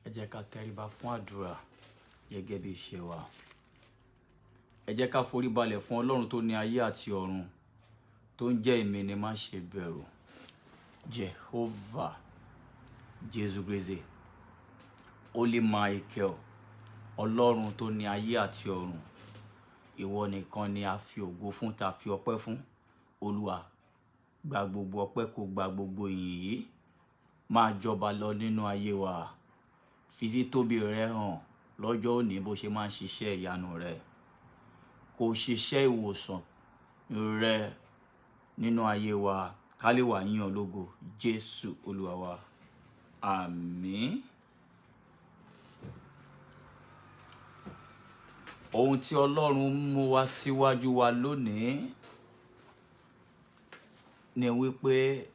Ẹ jẹ́ ká tẹríba fún àdúrà gẹ́gẹ́ bí ìṣe wa. Ẹ jẹ́ ká forí balẹ̀ fún Ọlọ́run tó ní ayé àti ọ̀run, tó ń jẹ́ èmi ni má ṣe bẹ̀rù. Jehovah, Jésù Kristi, Holy Michael, Ọlọ́run tó ní ayé àti ọ̀run. Ìwọ nìkan ni a fi ògo fún, ta fi ọpẹ́ fún. Olúwa, gba gbogbo ọpẹ́, kó gba gbogbo ìyìn yìí. Máa jọba lọ nínú ayé wa. Fífi tóbi rẹ hàn lọ́jọ́ òní bó ṣe máa ń ṣiṣẹ́ ìyanu rẹ. Kó ṣiṣẹ́ ìwòsàn rẹ nínú ayé wa. Ká lè wá yìn ọ́ lógo. Jésù Olúwa wa. Àmín. Ohun tí Ọlọ́run mú wá síwájú wa lónìí ni wípé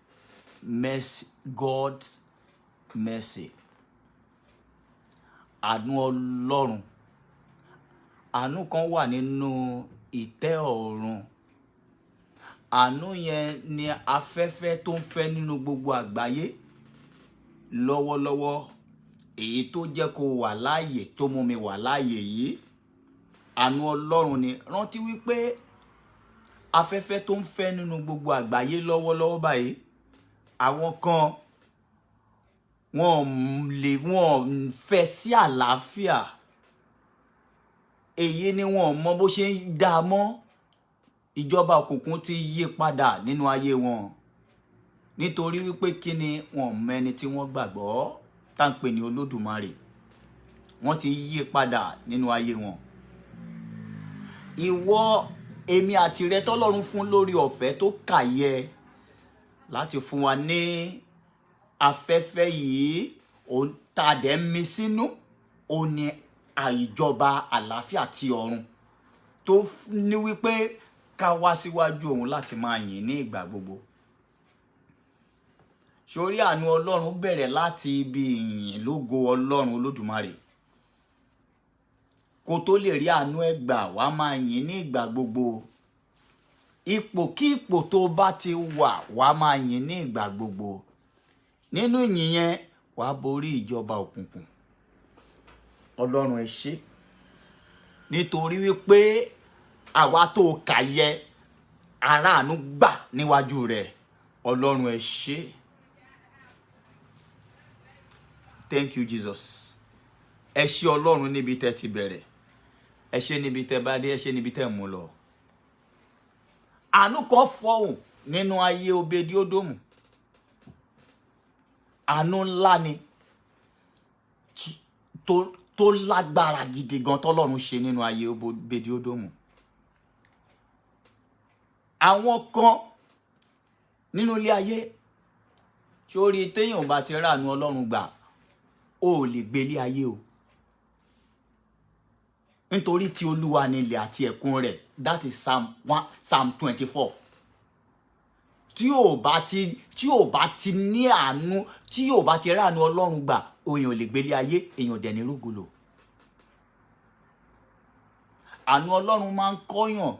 mercy, God's mercy. Àánú Ọlọ́run. Àánú kan wà nínú ìtẹ́ ọ̀run. Àánú yẹn ni afẹ́fẹ́ tó ń fẹ́ nínú gbogbo àgbáyé lọ́wọ́lọ́wọ́. Èyí tó jẹ́ kó wà láàyè, tó mú mi wà láàyè yìí. Àánú Ọlọ́run ni. Rántí wípé afẹ́fẹ́ tó ń fẹ́ nínú gbogbo àgbáyé lọ́wọ́lọ́wọ́ báyìí, àwọn kan wọ́n fẹ́ sí àlàáfíà. Èyí ni wọ́n mọ bó ṣe ń dá mọ́. Ìjọba òkùnkùn ti yí padà nínú ayé wọn. Nítorí wípé kí ni wọ́n mẹ́ni tí wọ́n gbàgbọ́, tá ń pè ní Olódùmarè. Wọ́n ti yí padà nínú ayé wọn. Ìwọ, èmi àti rẹ tọ́lọ́run fún lórí ọ̀fẹ́ tó kàyẹ láti fún wa ní afẹ́fẹ́ yìí, ó ta dẹ̀ mí sínú, ó ní àìjọba àlàáfíà ti ọ̀run tó ní wípé ká wá síwájú òun láti máa yìn ní ìgbà gbogbo. Sórí àánú Ọlọ́run bẹ̀rẹ̀ láti ibi ìyìn lógo Ọlọ́run Olódùmarè. Kó tó lè rí àánú ẹ̀ gbà, wá máa yìn ní ìgbà gbogbo. Ipò kí ipò tó bá ti wà, wá máa yìn ní ìgbà gbogbo. Nínú ìyìn yẹn, wá borí ìjọba òkùnkùn. Ọlọ́run ẹ ṣé. Nítorí wípé àwa tó kàyẹ, aráàánú gbà níwájú rẹ̀. Ọlọ́run ẹ ṣé. Thank you, Jesus. Ẹ ṣé Ọlọ́run níbi tẹ́ ti bẹ̀rẹ̀. Ẹ ṣé níbi tẹ́ bá dé, ẹ ṣé níbi tẹ́ mú lọ. Àánú kan fọhùn nínú ayé Obedi-Odomu. Àánú ńlá ni tó lágbára gidi gan tọ́lọ́run ṣe nínú ayé Obedi-Odomu. Àwọn kan nínú ilé ayé, sórí téèyàn bá ti ráàánú Ọlọ́run gbà, ó lè gbélé ayé o. Nítorí tí Olúwa ni ilẹ̀ àti ẹ̀kún rẹ̀. That is Psalm 24. Tí ò bá ti ní àánú, tí ò bá ti ráàánú Ọlọ́run gbà, èèyàn lè gbélé ayé, èèyàn dẹ̀ ní rógolo. Àánú Ọlọ́run máa ń kọ́yàn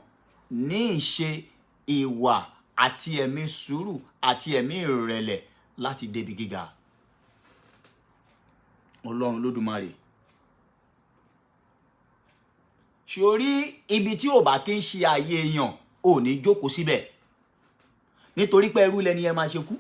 ní ìṣe, ìwà àti ẹ̀mí sùúrù àti ẹ̀mí ìrẹ̀lẹ̀ láti débi gíga. Ọlọ́run Olódùmarè. Sórí ibi tí ò bá kí ń ṣe ayé èèyàn, ò ní jókòó síbẹ̀. Nítorí pé ẹrú lẹni ẹ máa ṣe kú.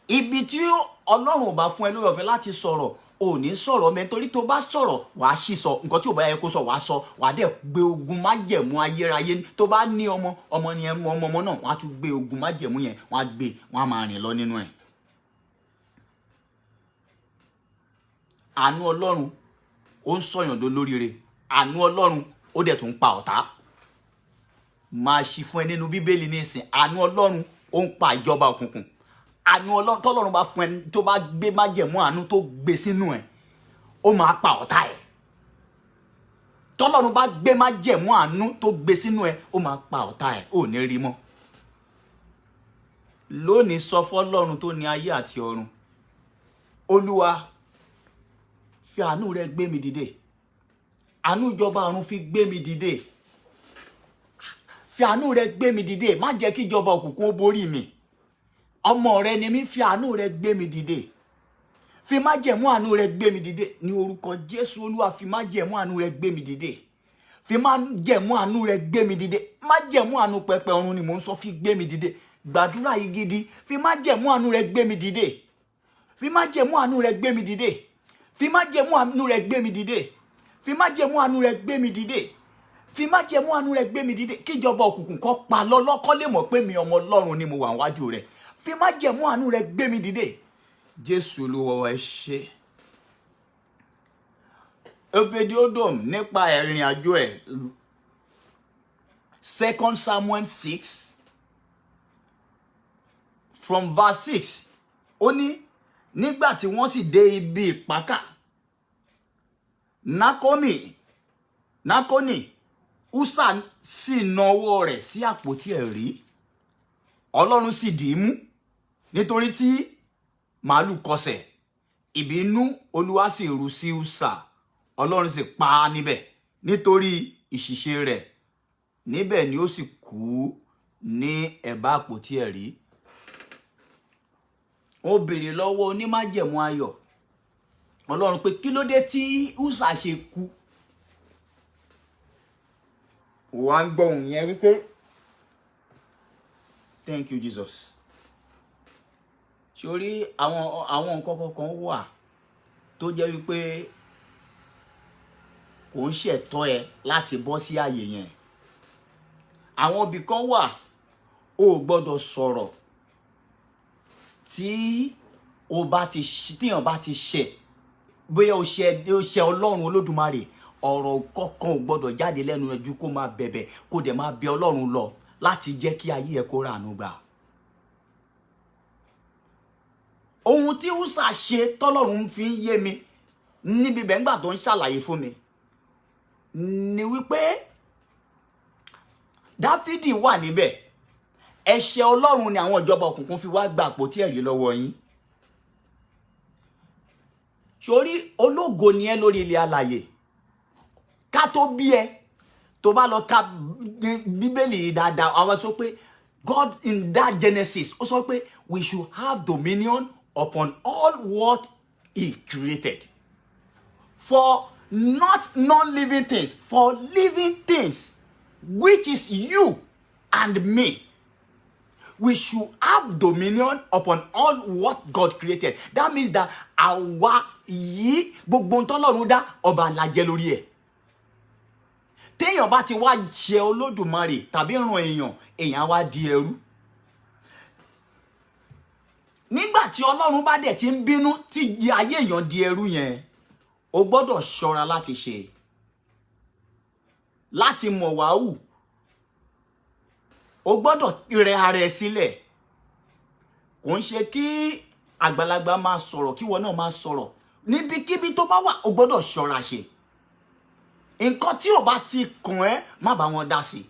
Ibi tí Ọlọ́run ò bá fún ẹ lórí ọ̀fẹ́ láti sọ̀rọ̀, ò ní sọ̀rọ̀ mẹ́ torí tó bá sọ̀rọ̀ wàá sì sọ nǹkan tí ò bá yẹ kó sọ wàá sọ wàá dẹ̀ gbé ogun májẹ̀mú ayérayé tó bá ní ọmọ ni ẹ mú ọmọ náà wọ́n á tún gbé ogun májẹ̀mú yẹn wọ́n á gbé wọ́n á máa rìn lọ nínú ẹ̀. àánú Ọlọ́run ó ń sọ̀yàn dó lóríire, àánú Ọlọ́run ó dẹ̀ tún pa ọ̀tá. máa ṣí fún ẹ nínú Bíbélì nísìn, àánú Ọlọ́run ó ń pa ìjọba òkùnkùn. àánú Ọlọ́run tọ́lọ́run bá fún ẹ tó bá gbé májẹ̀mú àánú tó gbé sínú ẹ ó máa pa ọ̀tá ẹ. tọ́lọ́run bá gbé májẹ̀mú àánú tó gbé sínú ẹ ó máa pa ọ̀tá ẹ, ò ní rí mọ́. lónìí sọ fọ́lọ́run tó ní ayé àti ọ̀run, Olúwa fi àánú rẹ gbé mi dìde, àánú ìjọba ọ̀run fi gbé mi dìde, fi àánú rẹ gbé mi dìde, má jẹ́ kí ìjọba òkùnkùn ó borí mi. ọmọ rẹ ni mí, fi àánú rẹ gbé mi dìde, fi májẹ̀mú àánú rẹ gbé mi dìde ní orúkọ Jésù. Olúwa fi májẹ̀mú àánú rẹ gbé mi dìde, fi májẹ̀mú àánú rẹ gbé mi dìde. májẹ̀mú àánú pẹpẹ ọ̀run ni mò ń sọ, fi gbé mi dìde. gbàdúrà yìí gidi, fi májẹ̀mú àánú rẹ gbé mi dìde, fi májẹ̀mú àánú rẹ gbé mi dìde, fi májẹ̀mú àánú rẹ gbé mi dìde, fi májẹ̀mú àánú rẹ gbé mi dìde, fi májẹ̀mú àánú rẹ gbé mi dìde. kíjọba òkùnkùn kó pa lọ́lọ́kọ́ lè mọ̀ pé mi ọmọ Ọlọ́run ni mo wà níwájú rẹ. fi májẹ̀mú àánú rẹ gbé mi dìde. Jésù Olúwa ẹ ṣé. Obed-Edom nípa ìrìn àjò ẹ̀, 2 Samuel 6 from verse 6 ó ní nígbà tí wọ́n sì dé ibi ìpakà, Nákónì Úsà sì na ọwọ́ rẹ̀ sí àpótí ẹ̀rí, Ọlọ́run sì dì í mú nítorí tí màálù kọsẹ̀. ìbínú Olúwa sì rú sí Úsà, Ọlọ́run sì pa á níbẹ̀ nítorí ìṣìṣe rẹ̀. níbẹ̀ ni ó sì kú ní ẹ̀bá àpótí ẹ̀rí. ó béèrè lọ́wọ́ onímájẹ̀mú ayọ̀ Ọlọ́run pé kí ló dé tí Úsà ṣe kú. wà ń gbọ́ ohùn yẹn wípé thank you Jesus. sórí àwọn nǹkan kankan wà tó jẹ́ wípé kò ń ṣẹ̀tọ́ ẹ láti bọ́ sí àyè yẹn. àwọn ibì kan wà o ò gbọ́dọ̀ sọ̀rọ̀ tíyàn bá ti ṣẹ̀, bóyá o ṣẹ̀ Ọlọ́run Olódùmarè, ọ̀rọ̀ kankan ò gbọ́dọ̀ jáde lẹ́nu ẹ ju kó máa bẹ̀bẹ̀ kó dẹ̀ máa bẹ Ọlọ́run lọ láti jẹ́ kí ayé ẹ kó ràánú gbà. ohun tí Úsà ṣe tọ́lọ́run fi ń yé mi níbi bẹ́ńgbà tó ń ṣàlàyé fún mi ni wípé Dáfídì wà níbẹ̀, ẹ̀ṣẹ̀ Ọlọ́run ni àwọn ìjọba òkùnkùn fi wá gba àpótí ẹ̀rí lọ́wọ́ yín. sórí ológo ni ẹ lórí ilẹ̀ alààyè. ká tó bí ẹ tó bá lọ ka Bíbélì dáadáa, àwọn sọ pé God in that Genesis ó sọ pé we should have dominion upon all what he created, for not non-living things, for living things, which is you and me. We should have dominion upon all what God created. That means that àwa yìí gbogbo ntọ́lọ́run dá ọba la jẹ́ lórí ẹ̀. téèyàn bá ti wá jẹ Olódùmarè tàbí ran èèyàn wá di ẹrú. nígbà tí Ọlọ́run bá dẹ̀ ti ń bínú tí ayé èèyàn di ẹrú yẹn, o gbọ́dọ̀ ṣọ́ra láti ṣe, láti mọ̀ wáhù. o gbọ́dọ̀ rẹ ara ẹ sílẹ̀. kò ń ṣe kí àgbàlagbà máa sọ̀rọ̀ kí wọn náà máa sọ̀rọ̀. níbikíbi tó bá wà o gbọ́dọ̀ ṣọ́ra ṣe. nǹkan tí ò bá ti kàn ẹ́ má bá wọn dá sí.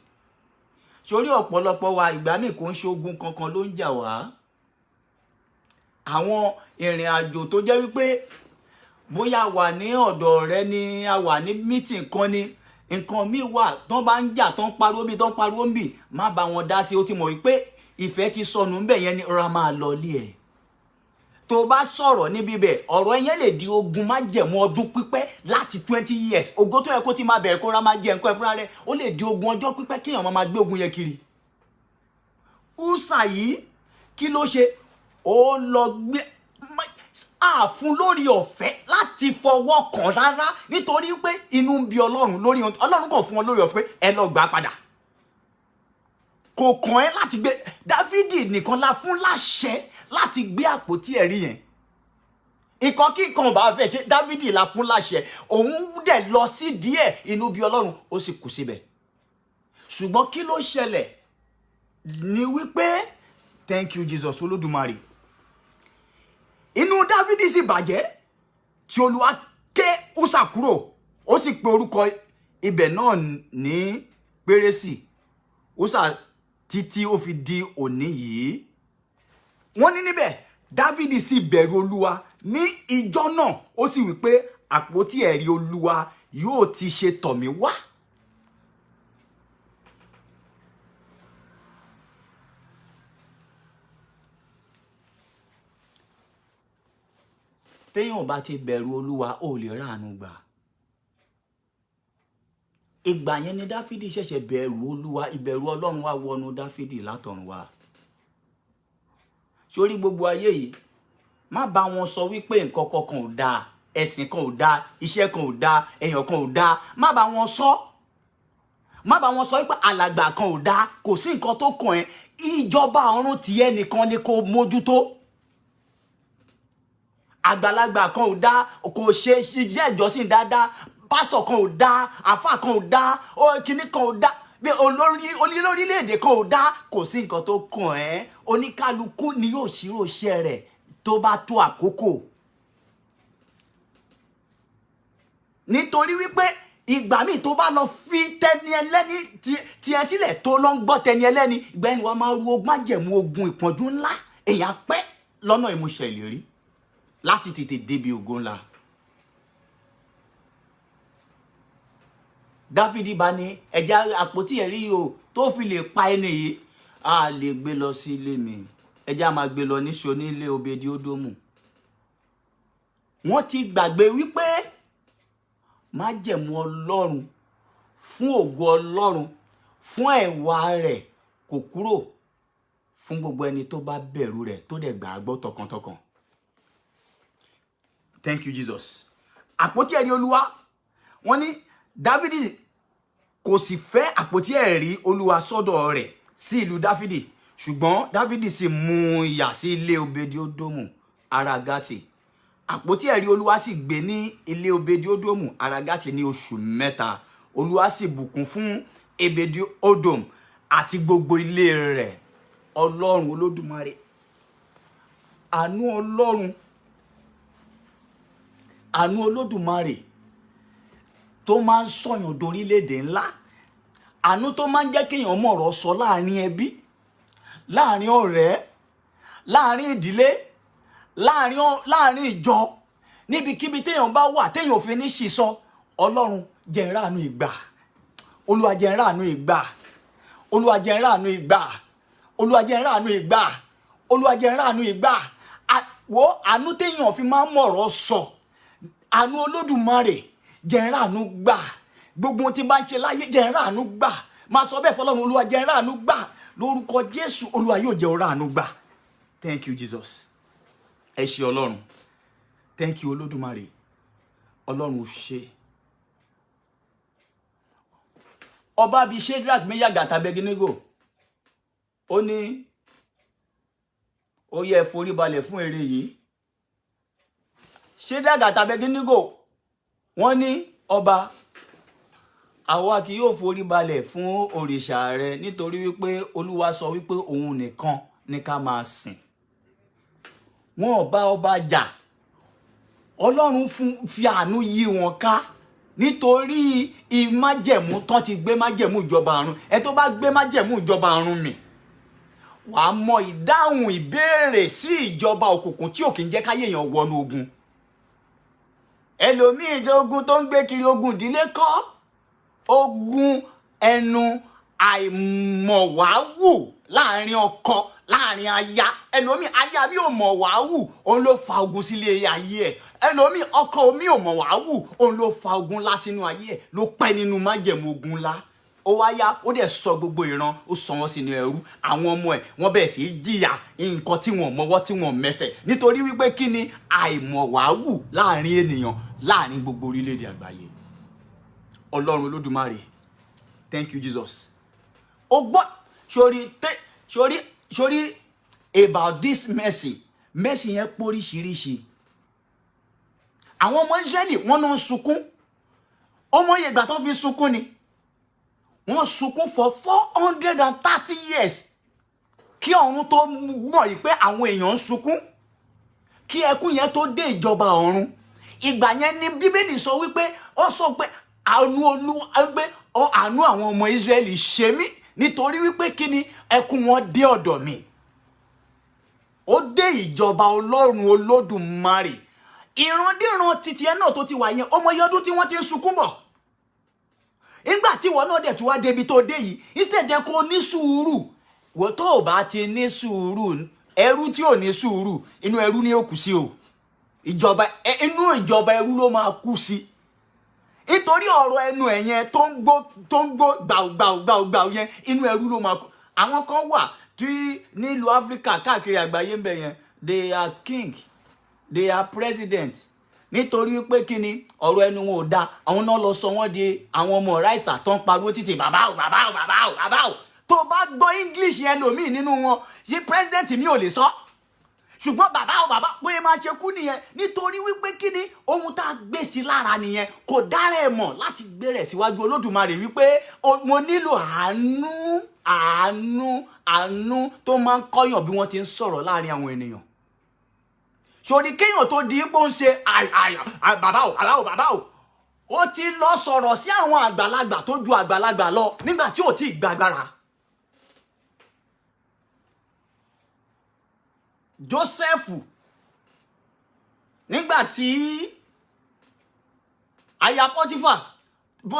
sórí ọ̀pọ̀lọpọ̀ wa ìgbà míì kò ń ṣe ogun kankan ló ń jà wá. àwọn ìrìn àjò tó jẹ́ wípé bóyá wà ní ọ̀dọ̀ rẹ ni a wà ní mítìn kan ni nǹkan míì wà tán bá ń jà tán pariwo bí tán pariwo ń bì, má bá wọn dá sí. ó ti mọ̀ wípé ìfẹ́ ti sọnù ń bẹ̀ yẹn ni ra máa lọ lé ẹ̀. tó bá sọ̀rọ̀ níbi bẹ̀ ọ̀rọ̀ yẹn lè di ogun májẹ̀mú ọdún pípẹ́ láti 20 years. ògo tó yẹ kó ti máa bẹ̀rẹ̀ kó ra máa jẹ nǹkan ẹ̀ fúnra rẹ̀ ó lè di ogun ọjọ́ pípẹ́ kéèyàn máa gbé ogun yẹn kiri. Úsà yìí kí ló ṣe? ó lọ gbé àfún lórí ọ̀fẹ́ láti láti fọwọ́ kàn rárá nítorí pé inú ń bí Ọlọ́run lórí Ọlọ́run kàn fún wọn lórí ọ̀fẹ́ ẹ lọ gbà padà. Kò kàn ẹ́ láti gbé. Dáfídì nìkan la fún láṣẹ láti gbé àpótí ẹ̀rí yẹn. Ìkan kí nǹkan bá fẹ́ ṣe Dáfídì la fún láṣẹ. Òun dẹ̀ lọ sí díẹ̀ inú bí Ọlọ́run ó sì kù síbẹ̀. Ṣùgbọ́n kí ló ṣẹlẹ̀ ni wípé thank you Jesus Olódùmarè. Inú Dáfídì sì bàjẹ́ tí Olúwa ké Úsà kúrò. Ó sì pe orúkọ ibẹ̀ náà ní Pérésì. Úsà títí ó fi di òní yìí. Wọ́n ní níbẹ̀ Dáfídì sì bẹ̀rù Olúwa ní ìjọ náà. Ó sì wí pé àpótí ẹ̀rí Olúwa yóò ti ṣe tọ̀ mí wá. Téèyàn bá ti bẹ̀rù Olúwa ó lè ráàánú gbà. Ìgbà yẹn ni Dáfídì ṣẹ̀ṣẹ̀ bẹ̀rù Olúwa. Ìbẹ̀rù Ọlọ́run wá wọnú Dáfídì látọ̀run wá. Sórí gbogbo ayé yìí má bá wọn sọ wípé nǹkan kan ò dáa, ẹ̀sìn kan ò dáa, iṣẹ́ kan ò dáa, èèyàn kan ò dáa. Má bá wọn sọ. Má bá wọn sọ wípé alàgbà kan ò dáa, kò sí nǹkan tó kàn ẹ́. Ìjọba ọ̀run tìẹ nìkan ni kó mójútó. Àgbàlagbà kan ò dáa, kò ṣe iṣẹ́ ìjọsìn dáadáa, pásítọ̀ kan ò dáa, àfáà kan ò dáa, kíní kan ò dáa, bí olórílẹ̀-èdè kan ò dáa, kò sí nǹkan tó kàn ẹ́. Oníkálukú ni yóò ṣírò iṣẹ́ rẹ̀ tó bá tó àkókò. Nítorí wípé ìgbà míì tó bá lọ fi tẹni ẹlẹ́ni tiẹ̀ sílẹ̀ tó lọ ń gbọ́ tẹni ẹlẹ́ni, ìgbà ẹni wàá máa ru májẹ̀mú ogun ìpọ́njú ńlá. Èèyàn pẹ́ lọ́nà ìmúṣẹ ìlérí láti tètè débi ògo ńlá. Dáfídì bá ní ẹja àpótí ẹ̀rí yìí o tó fi lè pa ẹni yìí a lè gbé lọ sí ilé mi. Ẹja máa gbé lọ níṣó ní ilé Obedi-Ódómù. Wọ́n ti gbàgbé wípé májẹ̀mú Ọlọ́run fún ògo Ọlọ́run fún ẹ̀wà rẹ̀ kò kúrò fún gbogbo ẹni tó bá bẹ̀rù rẹ̀ tó dẹ̀ gbà á gbọ́ tọkàntọkàn. Thank you Jesus. Àpótí ẹ̀rí Olúwa. Wọ́n ní Dáfídì kò sì fẹ́ àpótí ẹ̀rí Olúwa sọ́dọ̀ rẹ̀ sí ìlú Dáfídì. Ṣùgbọ́n Dáfídì sì mú yà sí ilé Obedi-Ódómù ará Gátì. Àpótí ẹ̀rí Olúwa sì gbé ní ilé Obedi-Ódómù ará Gátì ní oṣù 3. Olúwa sì bùkún fún Obedi-Ódómù àti gbogbo ilé rẹ̀. Ọlọ́run Olódùmarè. Àánú Ọlọ́run. Àánú Olódùmarè tó máa ń sọ̀yàn dorílẹ̀-èdè ńlá. Àánú tó máa ń jẹ́ kéèyàn mọ̀rọ̀ sọ láàrin ẹbí, láàrin ọ̀rẹ́, láàrin ìdílé, láàrin ìjọ, níbikíbi téèyàn bá wà téèyàn ò fi ní ṣìsọ. Ọlọ́run jẹ́ n ráàánú ìgbà. Olúwa jẹ́ n ráàánú ìgbà. Olúwa jẹ́ n ráàánú ìgbà. Olúwa jẹ́ n ráàánú ìgbà. Olúwa jẹ́ n ráàánú ìgbà. Wo àánú téèyàn fi máa ń mọ̀rọ̀ sọ. Àánú Olódùmarè jẹ́ n ráàánú gbà. Gbogbo ohun tí bá ń ṣe láyé jẹ́ n ráàánú gbà. Máa sọ bẹ́ẹ̀ fọ́lọ́run. Olúwa jẹ́ n ráàánú gbà. Lórúkọ Jésù Olúwa yóò jẹ́ n ráàánú gbà. Thank you Jesus. Ẹ ṣé Ọlọ́run. Thank you Olódùmarè. Ọlọ́run ò ṣe. Ọba bíi Shadrach, Meshach àti Abednego. Ó ní ó yẹ forí balẹ̀ fún ère yìí. Shadrach àti Abednego wọ́n ní ọba, àwa kì yóò forí balẹ̀ fún òrìṣà rẹ nítorí wípé Olúwa sọ wípé òun nìkan ní ká máa sìn. Wọ́n ò bá ọba jà. Ọlọ́run fi àánú yí wọn ká nítorí ìmájẹ̀mú tán ti gbé májẹ̀mú ìjọba ọ̀run. Ẹ tó bá gbé májẹ̀mú ìjọba ọ̀run mì, wàá mọ ìdáhùn ìbéèrè sí ìjọba òkùnkùn tí ò kì í jẹ́ káyé èèyàn wọnú ogun. Ẹlòmíì ogun tó ń gbé kiri ogun ìdílé kọ́, ogun ẹnu àìmọ̀wáwù láàrin ọkọ láàrin aya. Ẹlòmíì aya mi ò mọ̀wáwù, òun ló fa ogun sílé ayé ẹ̀. Ẹlòmíì ọkọ mi ò mọ̀wáwù, òun ló fa ogun ńlá sínú ayé ẹ̀, ló pẹ́ nínú májẹ̀mú ogun ńlá. ó wá yá ó dẹ̀ sọ gbogbo ìran ó sọ wọ́n sínú ẹrú àwọn ọmọ ẹ̀ wọ́n bẹ̀rẹ̀ sí jìyà nǹkan tí wọ́n mọwọ́ tí wọ́n mẹsẹ̀ nítorí wípé kí ni àìmọ̀wáwù láàrin ènìyàn láàrin gbogbo orílẹ̀-èdè àgbáyé. Ọlọ́run Olódùmarè, thank you Jesus. ó gbọ́ sórí about this mercy yẹn póríṣiríṣi. àwọn ọmọ Ísírẹ́lì wọ́n náà sunkún ọmọ yẹn ìgbà tó fi sunkún ni wọ́n sunkún for 430 years kí ọ̀run tó mọ̀ yìí pé àwọn èèyàn ń sunkún kí ẹkún yẹn tó dé ìjọba ọ̀run. ìgbà yẹn ni Bíbélì sọ wípé ó sọ pé àánú àwọn ọmọ Ísírẹ́lì ṣe mí nítorí wípé kí ni ẹkún wọn dé ọ̀dọ̀ mi. ó dé ìjọba Ọlọ́run Olódùmarè. ìrandíran títí ẹ náà tó ti wà yẹn ọmọ yẹn ọdún tí wọ́n ti ń sunkún bọ̀. nígbà tí wọn náà dẹ̀ tún wá débi tó dé yìí instead jẹ́ kó ní sùúrù. wọ́n tó bá ti ní sùúrù ẹrú tí ò ní sùúrù inú ẹrú ni ó kù sí o. inú ìjọba ẹrú ló máa kú sí. nítorí ọ̀rọ̀ ẹnu ẹ̀ yẹn tó ń gbó gbàù yẹn inú ẹrú ló máa kú. àwọn kan wà tí nílùú Áfíríkà káàkiri àgbáyé ń bẹ yẹn they are king they are president nítorí pé kí ni ọ̀rọ̀ ẹnu wọn ò da àwọn náà lọ sọ wọ́n di àwọn ọmọ ráìsà tó ń pariwo títì bàbá o tó bá gbọ́ English yẹn lòmíì nínú wọn ṣe president mi ò lè sọ ṣùgbọ́n bàbá bóyá máa ṣe kú nìyẹn nítorí wípé kí ni ohun tá a gbé sí lára nìyẹn kò dára ẹ̀ mọ̀ láti gbé rẹ̀ síwájú Olódùmarè wípé mo nílò àánú tó máa ń kọ́yàn bí wọ́n ti ń sọ̀rọ̀ láàrin àwọn ènìyàn. Sori kéèyàn tó di ipò ń ṣe bàbá o ó ti lọ sọ̀rọ̀ sí àwọn àgbàlagbà tó ju àgbàlagbà lọ nígbà tí ò tí ì gbàgbára. Jósẹ́fù nígbà tí aya Pọ́tífà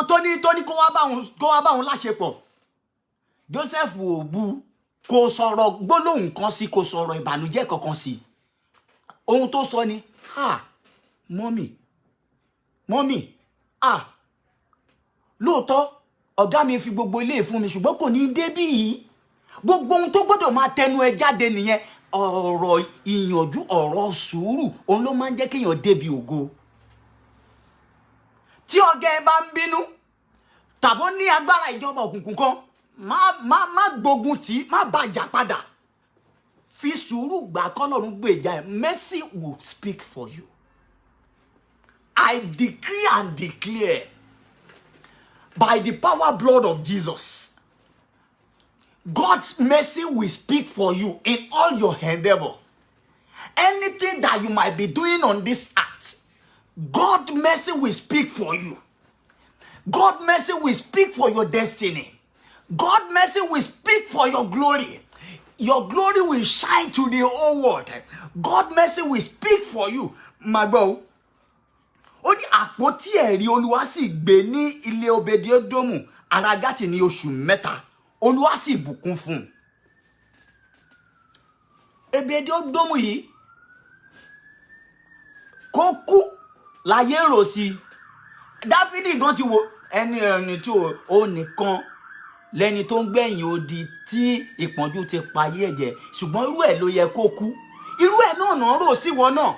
tó ní kó wá bá òun láṣepọ̀ Jósẹ́fù ò bu kò sọ̀rọ̀ gbólóhùn kan sí kò sọ̀rọ̀ ìbànújẹ́ kankan sí. ohun tó sọ ni mọ́mì lóòótọ́ ọ̀gá mi fi gbogbo ilé fún mi ṣùgbọ́n kò ní débí yìí. gbogbo ohun tó gbọ́dọ̀ máa tẹnu ẹ jáde nìyẹn. ọ̀rọ̀ ìyànjú ọ̀rọ̀ sùúrù òun ló máa ń jẹ́ kéèyàn débi ògo. tí ọ̀gá ẹ bá ń bínú tàbó ní agbára ìjọba òkùnkùn kan má gbógun tì má bàjà padà. fi sùúrù gbà kọ́lọ́run gbèjà ẹ̀. mercy will speak for you. I decree and declare by the power blood of Jesus, God's mercy will speak for you in all your endeavor. Anything that you might be doing on this earth, God's mercy will speak for you. God's mercy will speak for your destiny. God's mercy will speak for your glory. Your glory will shine to the whole world. God's mercy will speak for you. Magbo. Ó ní àpótí ẹ̀rí Olúwa sì gbé ní ilé Obedi-Edomu ará Gátì ní oṣù 3. Olúwa sì bùkún fún. Obedi-Edomu yìí kó kú láyé rò sí. Dáfídì gan ti wo ẹni tí ó nìkan lẹ́ni tó ń gbẹ̀yìn odi tí ìpọ́njú ti payé ẹ̀jẹ̀ ṣùgbọ́n irú ẹ̀ ló yẹ kó kú. Irú ẹ̀ náà rò sí wọn náà.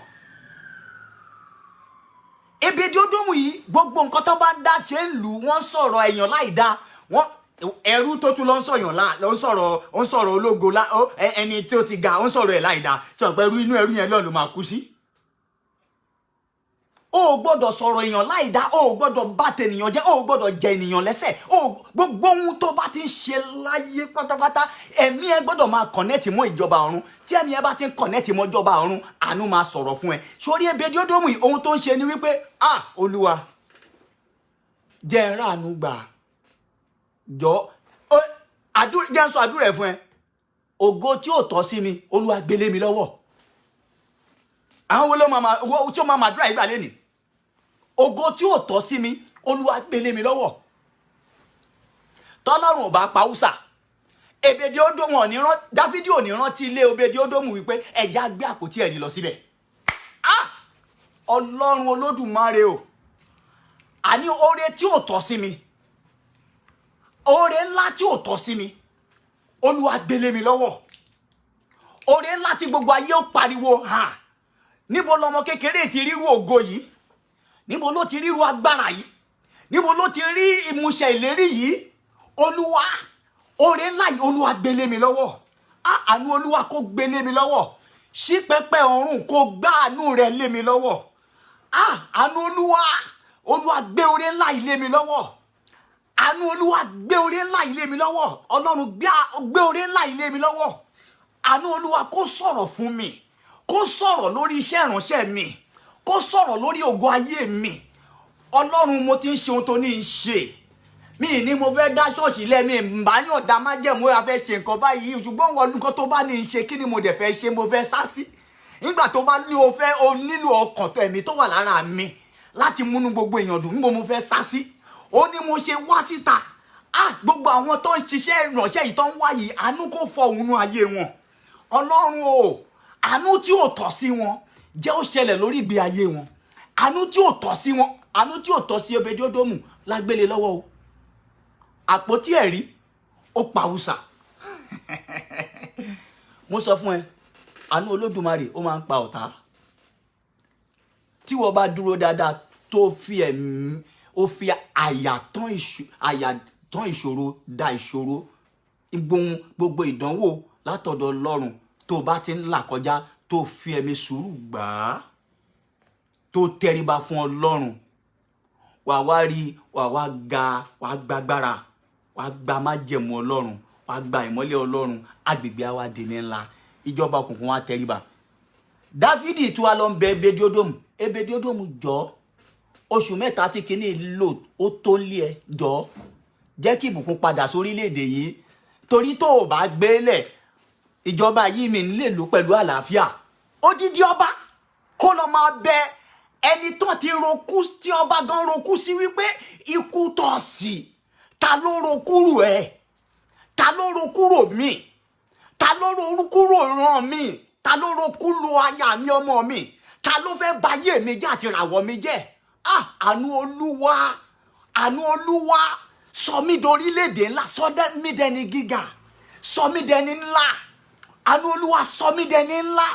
Obedi-Edomu yìí gbogbo nǹkan tó bá ń dá ṣe ń lù wọ́n sọ̀rọ̀ èèyàn láì dá wọ́n ẹrú tó tún lọ ń sọ̀rọ̀ ológo ẹni tí ó ti ga ó ń sọ̀rọ̀ ẹ̀ láì dá sọ pé inú ẹrú yẹn ló máa kú sí. O gbọ́dọ̀ sọ̀rọ̀ èèyàn láì dá o gbọ́dọ̀ bá tènìyàn jẹ́ o gbọ́dọ̀ jẹ ènìyàn lẹ́sẹ̀ gbogbo ohun tó bá ti ń ṣe láyé pátápátá ẹ̀mí ẹ gbọ́dọ̀ máa kọ̀nẹ́tì mọ́ ìjọba ọ̀run tí ẹ̀mí ẹ bá ti ń kọ̀nẹ́tì mọ́ ìjọba ọ̀run àánú máa sọ̀rọ̀ fún ẹ. sórí Obedi-Edomu yìí ohun tó ń ṣe ni wípé Olúwa jẹ́ n ráàánú gbà jọ jẹ́ n sọ àdúrà ẹ̀ fún ẹ ògo tí ò tọ́ sí mi Olúwa gbélé mi lọ́wọ́. àwọn wo ló máa àdúrà yìí gbà lẹ́nìí ògo tí ò tọ́ sí mi Olúwa gbélé mi lọ́wọ́. tọ́lọ́run ò bá pa Húsà Obedi-Edomu Dáfídì ò ní rántí ilé Obedi-Edomu wípé ẹ̀já gbé àpótí ẹ̀rí lọ síbẹ̀. Ọlọ́run Olódùmarè o àní oore tí ò tọ́ sí mi oore ńlá tí ò tọ́ sí mi Olúwa gbé lé mi lọ́wọ́. Oore ńlá tí gbogbo ayé ó pariwo hàn. Níbo lọmọ kékeré ti ríru ògo yìí? Níbo ló ti ríru agbára yìí? Níbo ló ti rí ìmúṣẹ ìlérí yìí? Olúwa, oore ńlá yìí Olúwa gbé lé mi lọ́wọ́. Àánú Olúwa kó gbé lé mi lọ́wọ́. Ṣí pẹpẹ ọ̀run kó gbá àánú rẹ̀ lé mi lọ́wọ́. Àánú Olúwa gbé oore ńlá yìí lé mi lọ́wọ́. Àánú Olúwa gbé oore ńlá yìí lé mi lọ́wọ́. Ọlọ́run gbé oore ńlá yìí lé mi lọ́wọ́. Àánú Olúwa kó sọ̀rọ̀ fún mi. Kó sọ̀rọ̀ lórí iṣẹ́ ìránṣẹ́ mi. Kó sọ̀rọ̀ lórí ògo ayé mi. Ọlọ́run, mo ti ń ṣe ohun tó ní í ṣe. Mi ní mo fẹ́ dá ṣọ́ọ̀ṣì lẹ́mí ìbáyàn dá májẹ̀mú a fẹ́ ṣe nǹkan báyìí, ṣùgbọ́n wọn nǹkan tó bá ní í ṣe kí ni mo dẹ̀ fẹ́ ṣe, mo fẹ́ sá sí. Nígbà tó bá ní o nílò ọkàn tó ẹ̀mí tó wà lára mi láti múnú gbogbo èèyàn dùn, níbo mo fẹ́ sá sí. Ó ní mo ṣe wá síta. Gbogbo àwọn tó ń ṣiṣẹ́ ìránṣẹ́ yìí tó ń wá yìí, àánú kó fọ òun ayé wọn. Ọlọ́run o, àánú tí ò tọ́ sí wọn jẹ́ ó ṣẹlẹ̀ lórí ìgbé ayé wọn. Àánú tí ò tọ́ sí wọn, àánú tí ò tọ́ sí Obed-Edomu lágbélé lọ́wọ́ o. Àpótí ẹ̀rí ó pàwùsà. Mo sọ fún ẹ, àánú Olódùmarè ó máa ń pa ọ̀tá. Tí wọ́n bá dúró dáadáa tó fi ẹ̀mí, ó fi àyà tán ìṣòro da ìṣòro, gbogbo ìdánwò látọ̀dọ̀ Ọlọ́run tó bá ti ń là kọjá, tó fi ẹ̀mí sùúrù gbà á, tó tẹríba fún Ọlọ́run, wà wá rí, wà wá ga, wà gbàgbára, wà gba májẹ̀mú Ọlọ́run, wà gba ìmọ́lẹ̀ Ọlọ́run, agbègbè àwa di ní ńlá, ìjọba òkùnkùn wa tẹríba. Dáfídì tí wà lọ ń bẹ Obed-Edomu jọ, oṣù mẹ́ta tí kìíní lò ó tó lé ẹ jọ, jẹ́ kí ìbùkún padà sórílẹ̀-èdè yìí, torí tó o bá gbélẹ̀ ìjọba yìí mi lè lò pẹ̀lú àlàáfíà. Odidi ọba kó lọ máa bẹ ẹni tó ti roku, tí ọba gan roku sí wípé ikú tọ́ sí. Ta ló rokúrò ẹ? Ta ló rokúrò mi? Ta ló rokúrò ràn mi? Ta ló rokúrò aya mi, ọmọ mi? Ta ló fẹ́ bayé mi jẹ́ àti ràwọ̀ mi jẹ́? Àánú Olúwa sọ mí dorílẹ̀-èdè ńlá, sọ mí dẹni gíga, sọ mí dẹni ńlá. Àánú Olúwa sọ mí dẹni ńlá.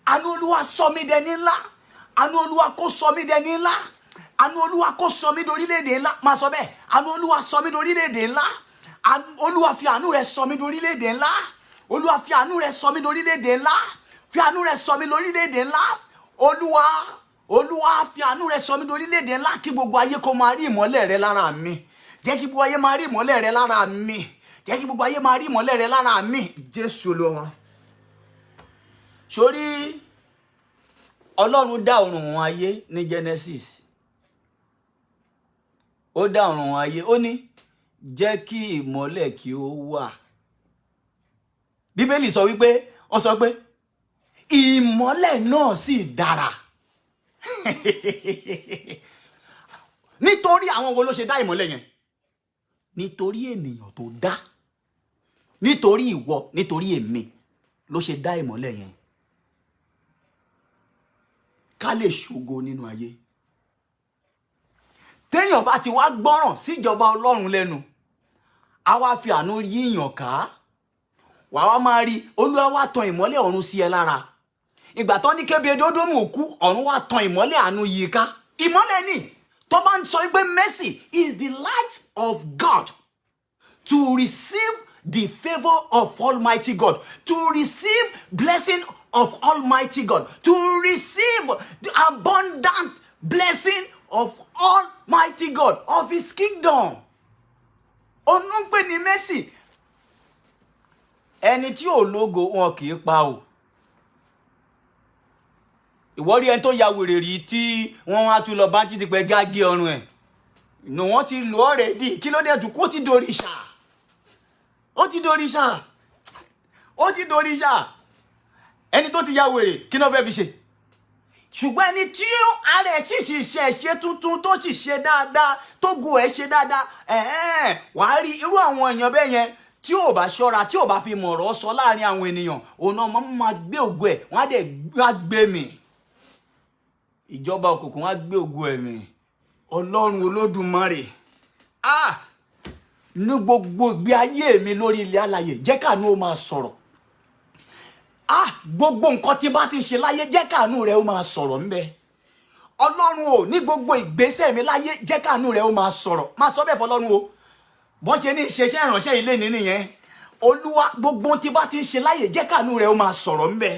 Àánú Olúwa sọ mí dẹni ńlá. Àánú Olúwa kó sọ mí dẹni ńlá. Àánú Olúwa kó sọ mí dorílẹ̀-èdè ńlá. Má sọ bẹ́ẹ̀. Àánú Olúwa sọ mí dorílẹ̀-èdè ńlá. Olúwa fi àánú rẹ̀ sọ mí dorílẹ̀-èdè ńlá. Olúwa fi àánú rẹ̀ sọ mí dorílẹ̀-èdè ńlá. Fi àánú rẹ̀ sọ mí dorílẹ̀-èdè ńlá. Olúwa fi àánú rẹ̀ sọ mí dorílẹ̀-èdè ńlá, kí gbogbo ayé kó máa rí ìmọ́lẹ̀ rẹ̀ lára mi. Jẹ́ kí gbogbo ayé máa rí ìmọ́lẹ̀ rẹ̀ lára mi. Jẹ́ kí gbogbo ayé máa rí ìmọ́lẹ̀ rẹ̀ lára mi. Jésù Olúwa. Sórí Ọlọ́run dá ọ̀run ayé ní Genesis. Ó dá ọ̀run ayé, ó ní jẹ́ kí ìmọ́lẹ̀ kí ó wà. Bíbélì sọ wípé, wọ́n sọ pé ìmọ́lẹ̀ náà sì dára. Nítorí àwọn wo ló ṣe dá ìmọ́lẹ̀ yẹn? Nítorí ènìyàn tó dá. Nítorí ìwọ, nítorí èmi ló ṣe dá ìmọ́lẹ̀ yẹn. Ká lè ṣògo nínú ayé. Téèyàn bá ti wá gbọ́ràn sí ìjọba Ọlọ́run lẹ́nu, a wá fi àánú yíyàn ká. Wà wá máa rí, Olúwa wá tan ìmọ́lẹ̀ ọ̀run sí ẹ lára. Ìgbà tó ní Obed-Edomu kú, ọ̀run wá tan ìmọ́lẹ̀ àánú yí ká. Ìmọ́lẹ̀ ni tó bá ń sọ pé mercy is the light of God to receive the favor of Almighty God, to receive blessing of Almighty God, to receive the abundant blessing of Almighty God, of His kingdom. Onúpè ní mercy. Ẹni tí ò lógo wọn kì í pa o. Ìwọ rí ẹni tó ya wèrè rí tí wọ́n wá tún lọ bá títí pé gágé ọrùn ẹ̀. No, wọ́n ti lò already. Kí ló dé jù kó ti dòrìṣà. Ó ti dòrìṣà. Ó ti dòrìṣà. Ẹni tó ti ya wèrè, kí ló fẹ́ fi ṣe? Ṣùgbọ́n ẹni tí ara ẹ̀ sì ṣe tuntun tó sì ṣe dáadáa, tó go ẹ̀ ṣe dáadáa, wàá rí irú àwọn èèyàn bẹ́ẹ̀ yẹn tí ò bá ṣọ́ra, tí ò bá fi mọ̀rọ̀ sọ láàrin àwọn ènìyàn, òun náà máa gbé ògo ẹ̀, wọ́n á dẹ̀ gbé mi. Ìjọba òkùnkùn wá gbé ògo ẹ̀ mi. Ọlọ́run Olódùmarè. ní gbogbo ìgbé ayé mi lórí ilẹ̀ alààyè jẹ́ káàánú ó máa sọ̀rọ̀. Gbogbo nǹkan tí bá ti ṣe láyé jẹ́ káàánú rẹ̀ ó máa sọ̀rọ̀ ńbẹ̀. Ọlọ́run o, ní gbogbo ìgbésẹ̀ mi láyé jẹ́ káàánú rẹ̀ ó máa sọ̀rọ̀. Máa sọ bẹ́ẹ̀ fọlọ́run o. Bọ́n ṣe ní iṣẹ́ ìránṣẹ́ ilé ní nìyẹn. Olúwa, gbogbo ohun tí bá ti ṣe láyé jẹ́ káàánú rẹ̀ ó máa sọ̀rọ̀ ńbẹ̀.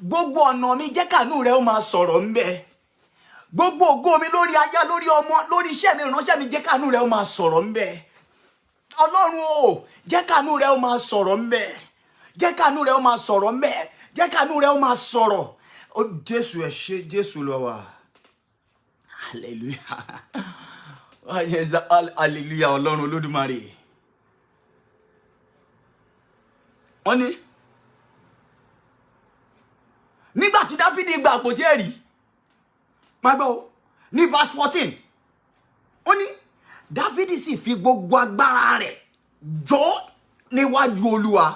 Gbogbo ọ̀nà mi jẹ́ káàánú rẹ̀ ó máa sọ̀rọ̀ ńbẹ̀. Gbogbo ògo mi lórí aya, lórí ọmọ, lórí iṣẹ́ mi ìránṣẹ́ mi jẹ́ káàánú rẹ̀ ó máa sọ̀rọ̀ ńbẹ̀. Ọlọ́run o, jẹ́ káàánú rẹ̀ ó máa sọ̀rọ̀ ńbẹ̀. Jẹ́ káàánú rẹ̀ ó máa sọ̀rọ̀ ńbẹ̀. Jẹ́ káàánú rẹ̀ ó máa sọ̀rọ̀. Ó Jésù ẹ ṣé, Jésù lọ wá. Hallelujah. Hallelujah Ọlọ́run Olódùmarè. Wọ́n ní nígbà tí Dáfídì gba àpótí ẹ̀rí, máa gbọ́ ní verse 14, ó ní Dáfídì sì fi gbogbo agbára rẹ̀ jó níwájú Olúwa.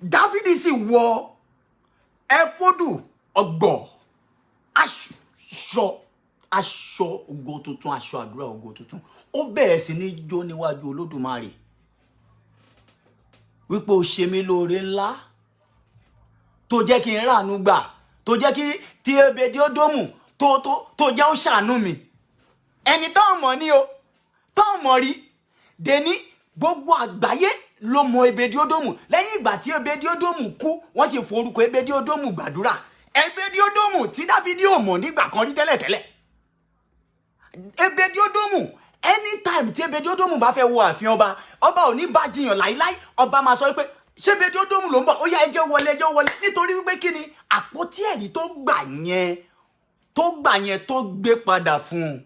Dáfídì sì wọ ẹfọ́dù ọ̀gbọ̀, aṣọ ògo tuntun, aṣọ àdúrà ògo tuntun. Ó bẹ̀rẹ̀ sí ní jó níwájú Olódùmarè wípé ó ṣe mí lóore ńlá, tó jẹ́ kí n ráàánú gbà, tó jẹ́ kí tí Ebedi-Ódómù tó jẹ́ ó ṣàánú mi. Ẹni tó mọ̀ ní o, tó mọ̀ rí, dèní gbogbo àgbáyé ló mọ Ebedi-Ódómù. Lẹ́yìn ìgbà tí Ebedi-Ódómù kú, wọ́n sì forúkọ Ebedi-Ódómù gbàdúrà. Ebedi-Ódómù tí Dáfídì ò mọ̀ nígbà kan rí tẹ́lẹ̀tẹ́lẹ̀. Ebedi-Ódómù, anytime tí Ebedi-Ódómù bá fẹ́ wọ ààfin ọba ò ní bá jiyàn láíláí. Ọba máa sọ pé ṣé Ebedi-Ódómù ló ń bọ̀, ó yá ẹjẹ́ wọlé, nítorí wípé kí ni àpótí ẹ̀rí tó gbà yẹn tó gbé padà fún un.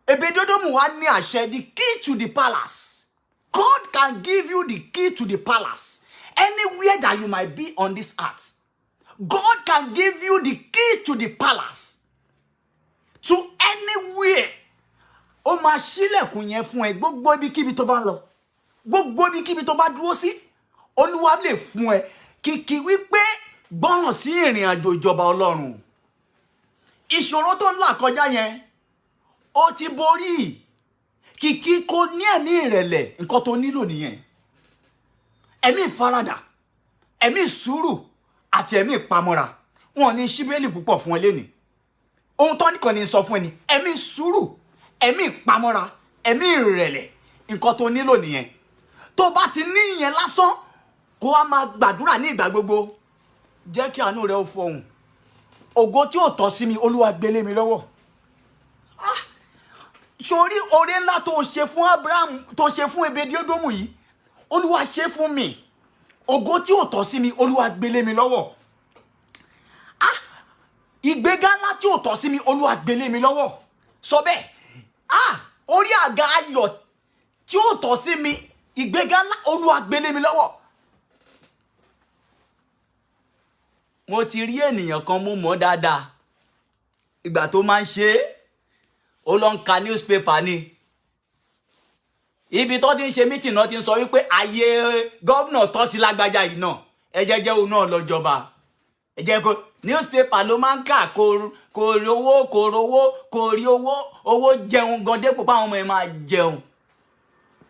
Ebedi-Ódómù wá ní àṣẹ, the key to the palace. God can give you the key to the palace anywhere that you might be on this earth. God can give you the key to the palace to anywhere. Ó máa ṣílẹ̀kùn yẹn fún ẹ gbogbo ibikíbi tó bá ń lọ, gbogbo ibikíbi tó bá dúró sí. Olúwa lè fún ẹ kìkì wípé gbọ́ràn sí ìrìn àjò ìjọba Ọlọ́run. Ìṣòro tó ń là kọjá yẹn ó ti borí. Kìkì kò ní ẹ̀mí ìrẹ̀lẹ̀, nǹkan tó nílò nìyẹn. Ẹ̀mí ìfaradà, ẹ̀mí ìsùúrù àti ẹ̀mí ìpamọ́ra. Wọn ní ṣíbélì púpọ̀ fún ẹ lénìí. Ohun tó nìkan ní sọ fún ẹ ní ẹ̀mí ìsùúrù, ẹ̀mí ìpamọ́ra, ẹ̀mí ìrẹ̀lẹ̀. Nǹkan tó nílò nìyẹn. Tó bá ti ní ìyẹn lásán, kó wá máa gbàdúrà ní ìgbà gbogbo. Jẹ́ kí àánú rẹ ó fọhùn. Ògo tí ó tọ́ sí mi, Olúwa gbélé mi lọ́wọ́. Sórí oore ńlá tó ṣe fún Abraham, tó ṣe fún Ebedi-Ódómù yìí, Olúwa ṣe fún mi. Ògo tí ó tọ́ sí mi, Olúwa gbélé mi lọ́wọ́. Ìgbéga ńlá tí ó tọ́ sí mi, Olúwa gbélé mi lọ́wọ́. Sọ bẹ́ẹ̀. Orí àga ayọ̀ tí ó tọ́ sí mi, ìgbéga ńlá, Olúwa gbélé mi lọ́wọ́. Mo ti rí ènìyàn kan mo mọ̀ dáadáa. Ìgbà tó máa ń ṣe ó lọ ń ka newspaper ni. Ibi tó ti ń ṣe meeting náà ti ń sọ wípé ayé gọ́vnà tọ́ sí lágbájá yìí náà. Ẹ jẹ́ òun náà lọ jọba. Ẹ jẹ́ kó newspaper ló máa ń kà, kò rí owó jẹun gan dépò pa àwọn ọmọ ẹ̀ máa jẹun.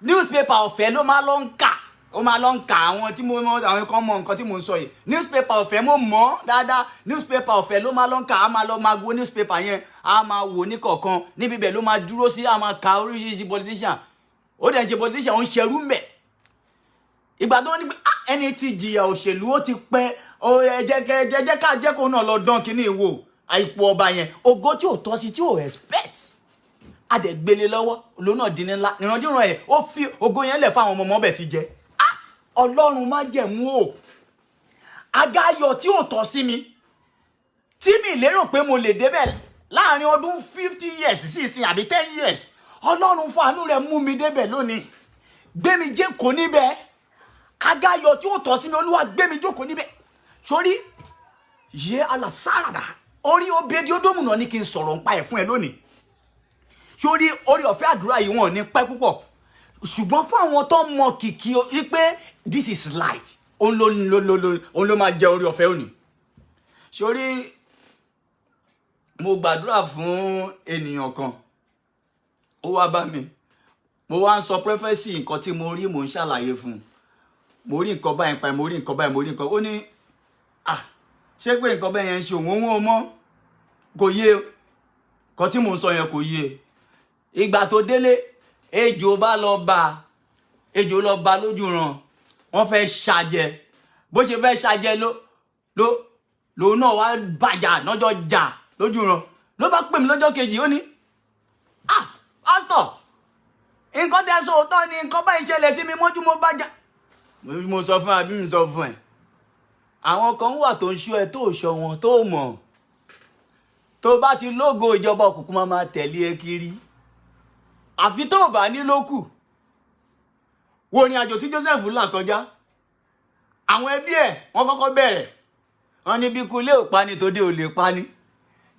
Newspaper ọ̀fẹ́ ló máa lọ ń kà. Ó máa lọ ń kà àwọn tí mo mọ̀, àwọn kan mọ̀ nǹkan tí mo ń sọ yìí. Newspaper ọ̀fẹ́ mo mọ̀ dáadáa. Newspaper ọ̀fẹ́ ló máa lọ ń kà. A máa lọ máa wo newspaper yẹn, a máa wò ní kọ̀ọ̀kan. Níbi bẹ̀ ló máa dúró sí, a máa ka oríṣiríṣi politician. Ó dẹ̀ ń ṣe politician, ó ń ṣerú mbẹ̀. Ìgbà tó ní pé ẹni tí jìyà òṣèlú ó ti pẹ́, ẹ jẹ́ kó náà lọ dán kíní ìwò àìpò ọba yẹn. Ògo tí ò tọ́ sí, tí ò expect, a dẹ̀ gbélé lọ́wọ́, lóun náà di ní ńlá. Ìrandíran ẹ̀ ó fi ògo yẹn lẹ̀ fáwọn ọmọ bẹ̀ sí jẹ. Ọlọ́run má jẹ̀mú o. Àga ayọ̀ tí ò tọ́ sí mi, tí mi lérò pé mo lè débẹ̀ láàrin ọdún 50 years sí ìsìn àbí 10 years. Ọlọ́run fún àánú rẹ̀ mú mi débẹ̀ lónìí. Gbé mi jókòó níbẹ̀. Àga ayọ̀ tí ò tọ́ sí mi, Olúwa gbé mi jókòó níbẹ̀. Sórí yé alásàràdà, orí Ebedi-Ódómù náà ní kí n sọ̀rọ̀ ń pa ẹ̀ fún ẹ lónìí. Sórí orí ọ̀fẹ́ àdúrà yìí wọn ò ní pẹ́ púpọ̀. Ṣùgbọ́n fún àwọn tó mọ kìkì wípé this is light, òun ló máa jẹ orí ọ̀fẹ́ òní. Sórí mo gbàdúrà fún ènìyàn kan, ó wá bá mi, mo wá ń sọ prophecy nǹkan tí mo rí, mo ń ṣàlàyé fún. Mo rí nǹkan báyìí pa, mo rí nǹkan báyìí, mo rí nǹkan. Ó ní ṣé pé nǹkan bẹ́ẹ̀ yẹn ń ṣe òun mọ́, kò yé nǹkan tí mò ń sọ yẹn kò yé. Ìgbà tó délé ejò lọ bá lójú ràn, wọ́n fẹ́ ṣàjẹ́. Bó ṣe fẹ́ ṣàjẹ́ ló náà wá bàjá lọ́jọ́ jà lójú ràn. Ló bá pè mí lọ́jọ́ kejì, ó ní pastor, nǹkan tẹ́ sọ òótọ́ ni, nǹkan báyìí ṣẹlẹ̀ sí mi mọ́jú mo bá jà. Mo sọ fún àbí mi sọ fún ẹ. Àwọn kan wà tó ń ṣọ́ ẹ tó ṣọ́ wọn tó mọ̀. Tó bá ti lógo ìjọba òkùnkùn máa tẹ̀lé ẹ kiri. Àfi tó bá ní lókù. Wo ni àjò tí Joseph là kọjá. Àwọn ẹbí ẹ̀ wọ́n kọ́kọ́ bẹ̀rẹ̀. Wọ́n ní bí kulé ò pa ni tòde ò lè pa ni.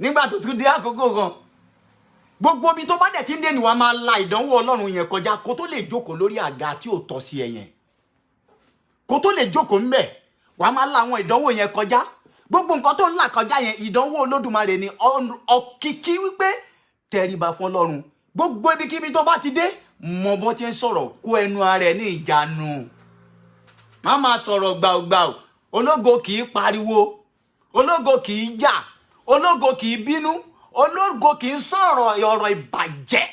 Nígbà tó tún dé àkókò kan, gbogbo bí tó bá dẹ̀ tí ń dé ni wàá máa la ìdánwò Ọlọ́run yẹn kọjá kó tó lè jókòó lórí àga tí ò tọ́ sí ẹ yẹn. Kó tó lè jókòó ńbẹ̀, wàá máa la àwọn ìdánwò yẹn kọjá. Gbogbo nǹkan tó ń là kọjá yẹn ìdánwò Olódùmarè ni, ọ̀kìkí wípé tẹríba fún Ọlọ́run. Gbogbo ibikíbi tó bá ti dé, mọ bó ti ń sọ̀rọ̀, kó ẹnu ara ẹ ní ìjánu. Má máa sọ̀rọ̀ gbàùgbàù. Ológo kì í pariwo, ológo kì í jà, ológo kì í bínú, ológo kì í sọ̀rọ̀ ọ̀rọ̀ ìbàjẹ́,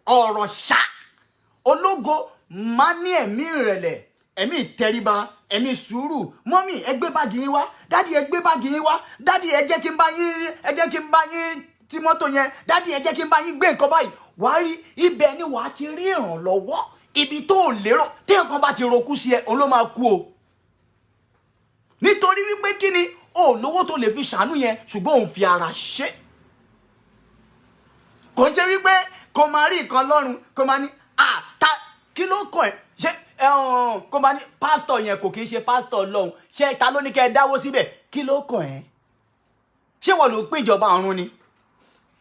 ọ̀rọ̀ ṣá. Ológo máa ní ẹ̀mí ìrẹ̀lẹ̀, ẹ̀mí ìtẹríba, ẹ̀mí sùúrù. Mọ́mì, ẹ gbé báàgì yín wá. Dádì, ẹ gbé báàgì yín wá. Dádì, ẹ jẹ́ kí n bá yín tí mọ́tò yẹn. Dádì, ẹ jẹ́ kí n bá yín gbé nǹkan báyìí. Wàá rí ibẹ̀ ni wàá ti rí ìrànlọ́wọ́. Ibi tó lérò tí nǹkan bá ti rokú sí ẹ, òun ló máa kú o. Nítorí wípé kí ni o lówó tó lè fi ṣàánú yẹn, ṣùgbọ́n òun fi ara ṣe. Kò ṣe wípé kò máa rí nǹkan lọ́rùn, kò máa ní kí ló kọ̀ ẹ́ ṣe kò máa ní pásítọ̀ yẹn kò kí ń ṣe pásítọ̀ Ọlọ́run, ṣé ta ló ní kẹ́ ẹ dáwó síbẹ̀, kí ló kọ̀ ẹ́? Ṣé wọ́n ló ń pín ìjọba ọ̀run ni?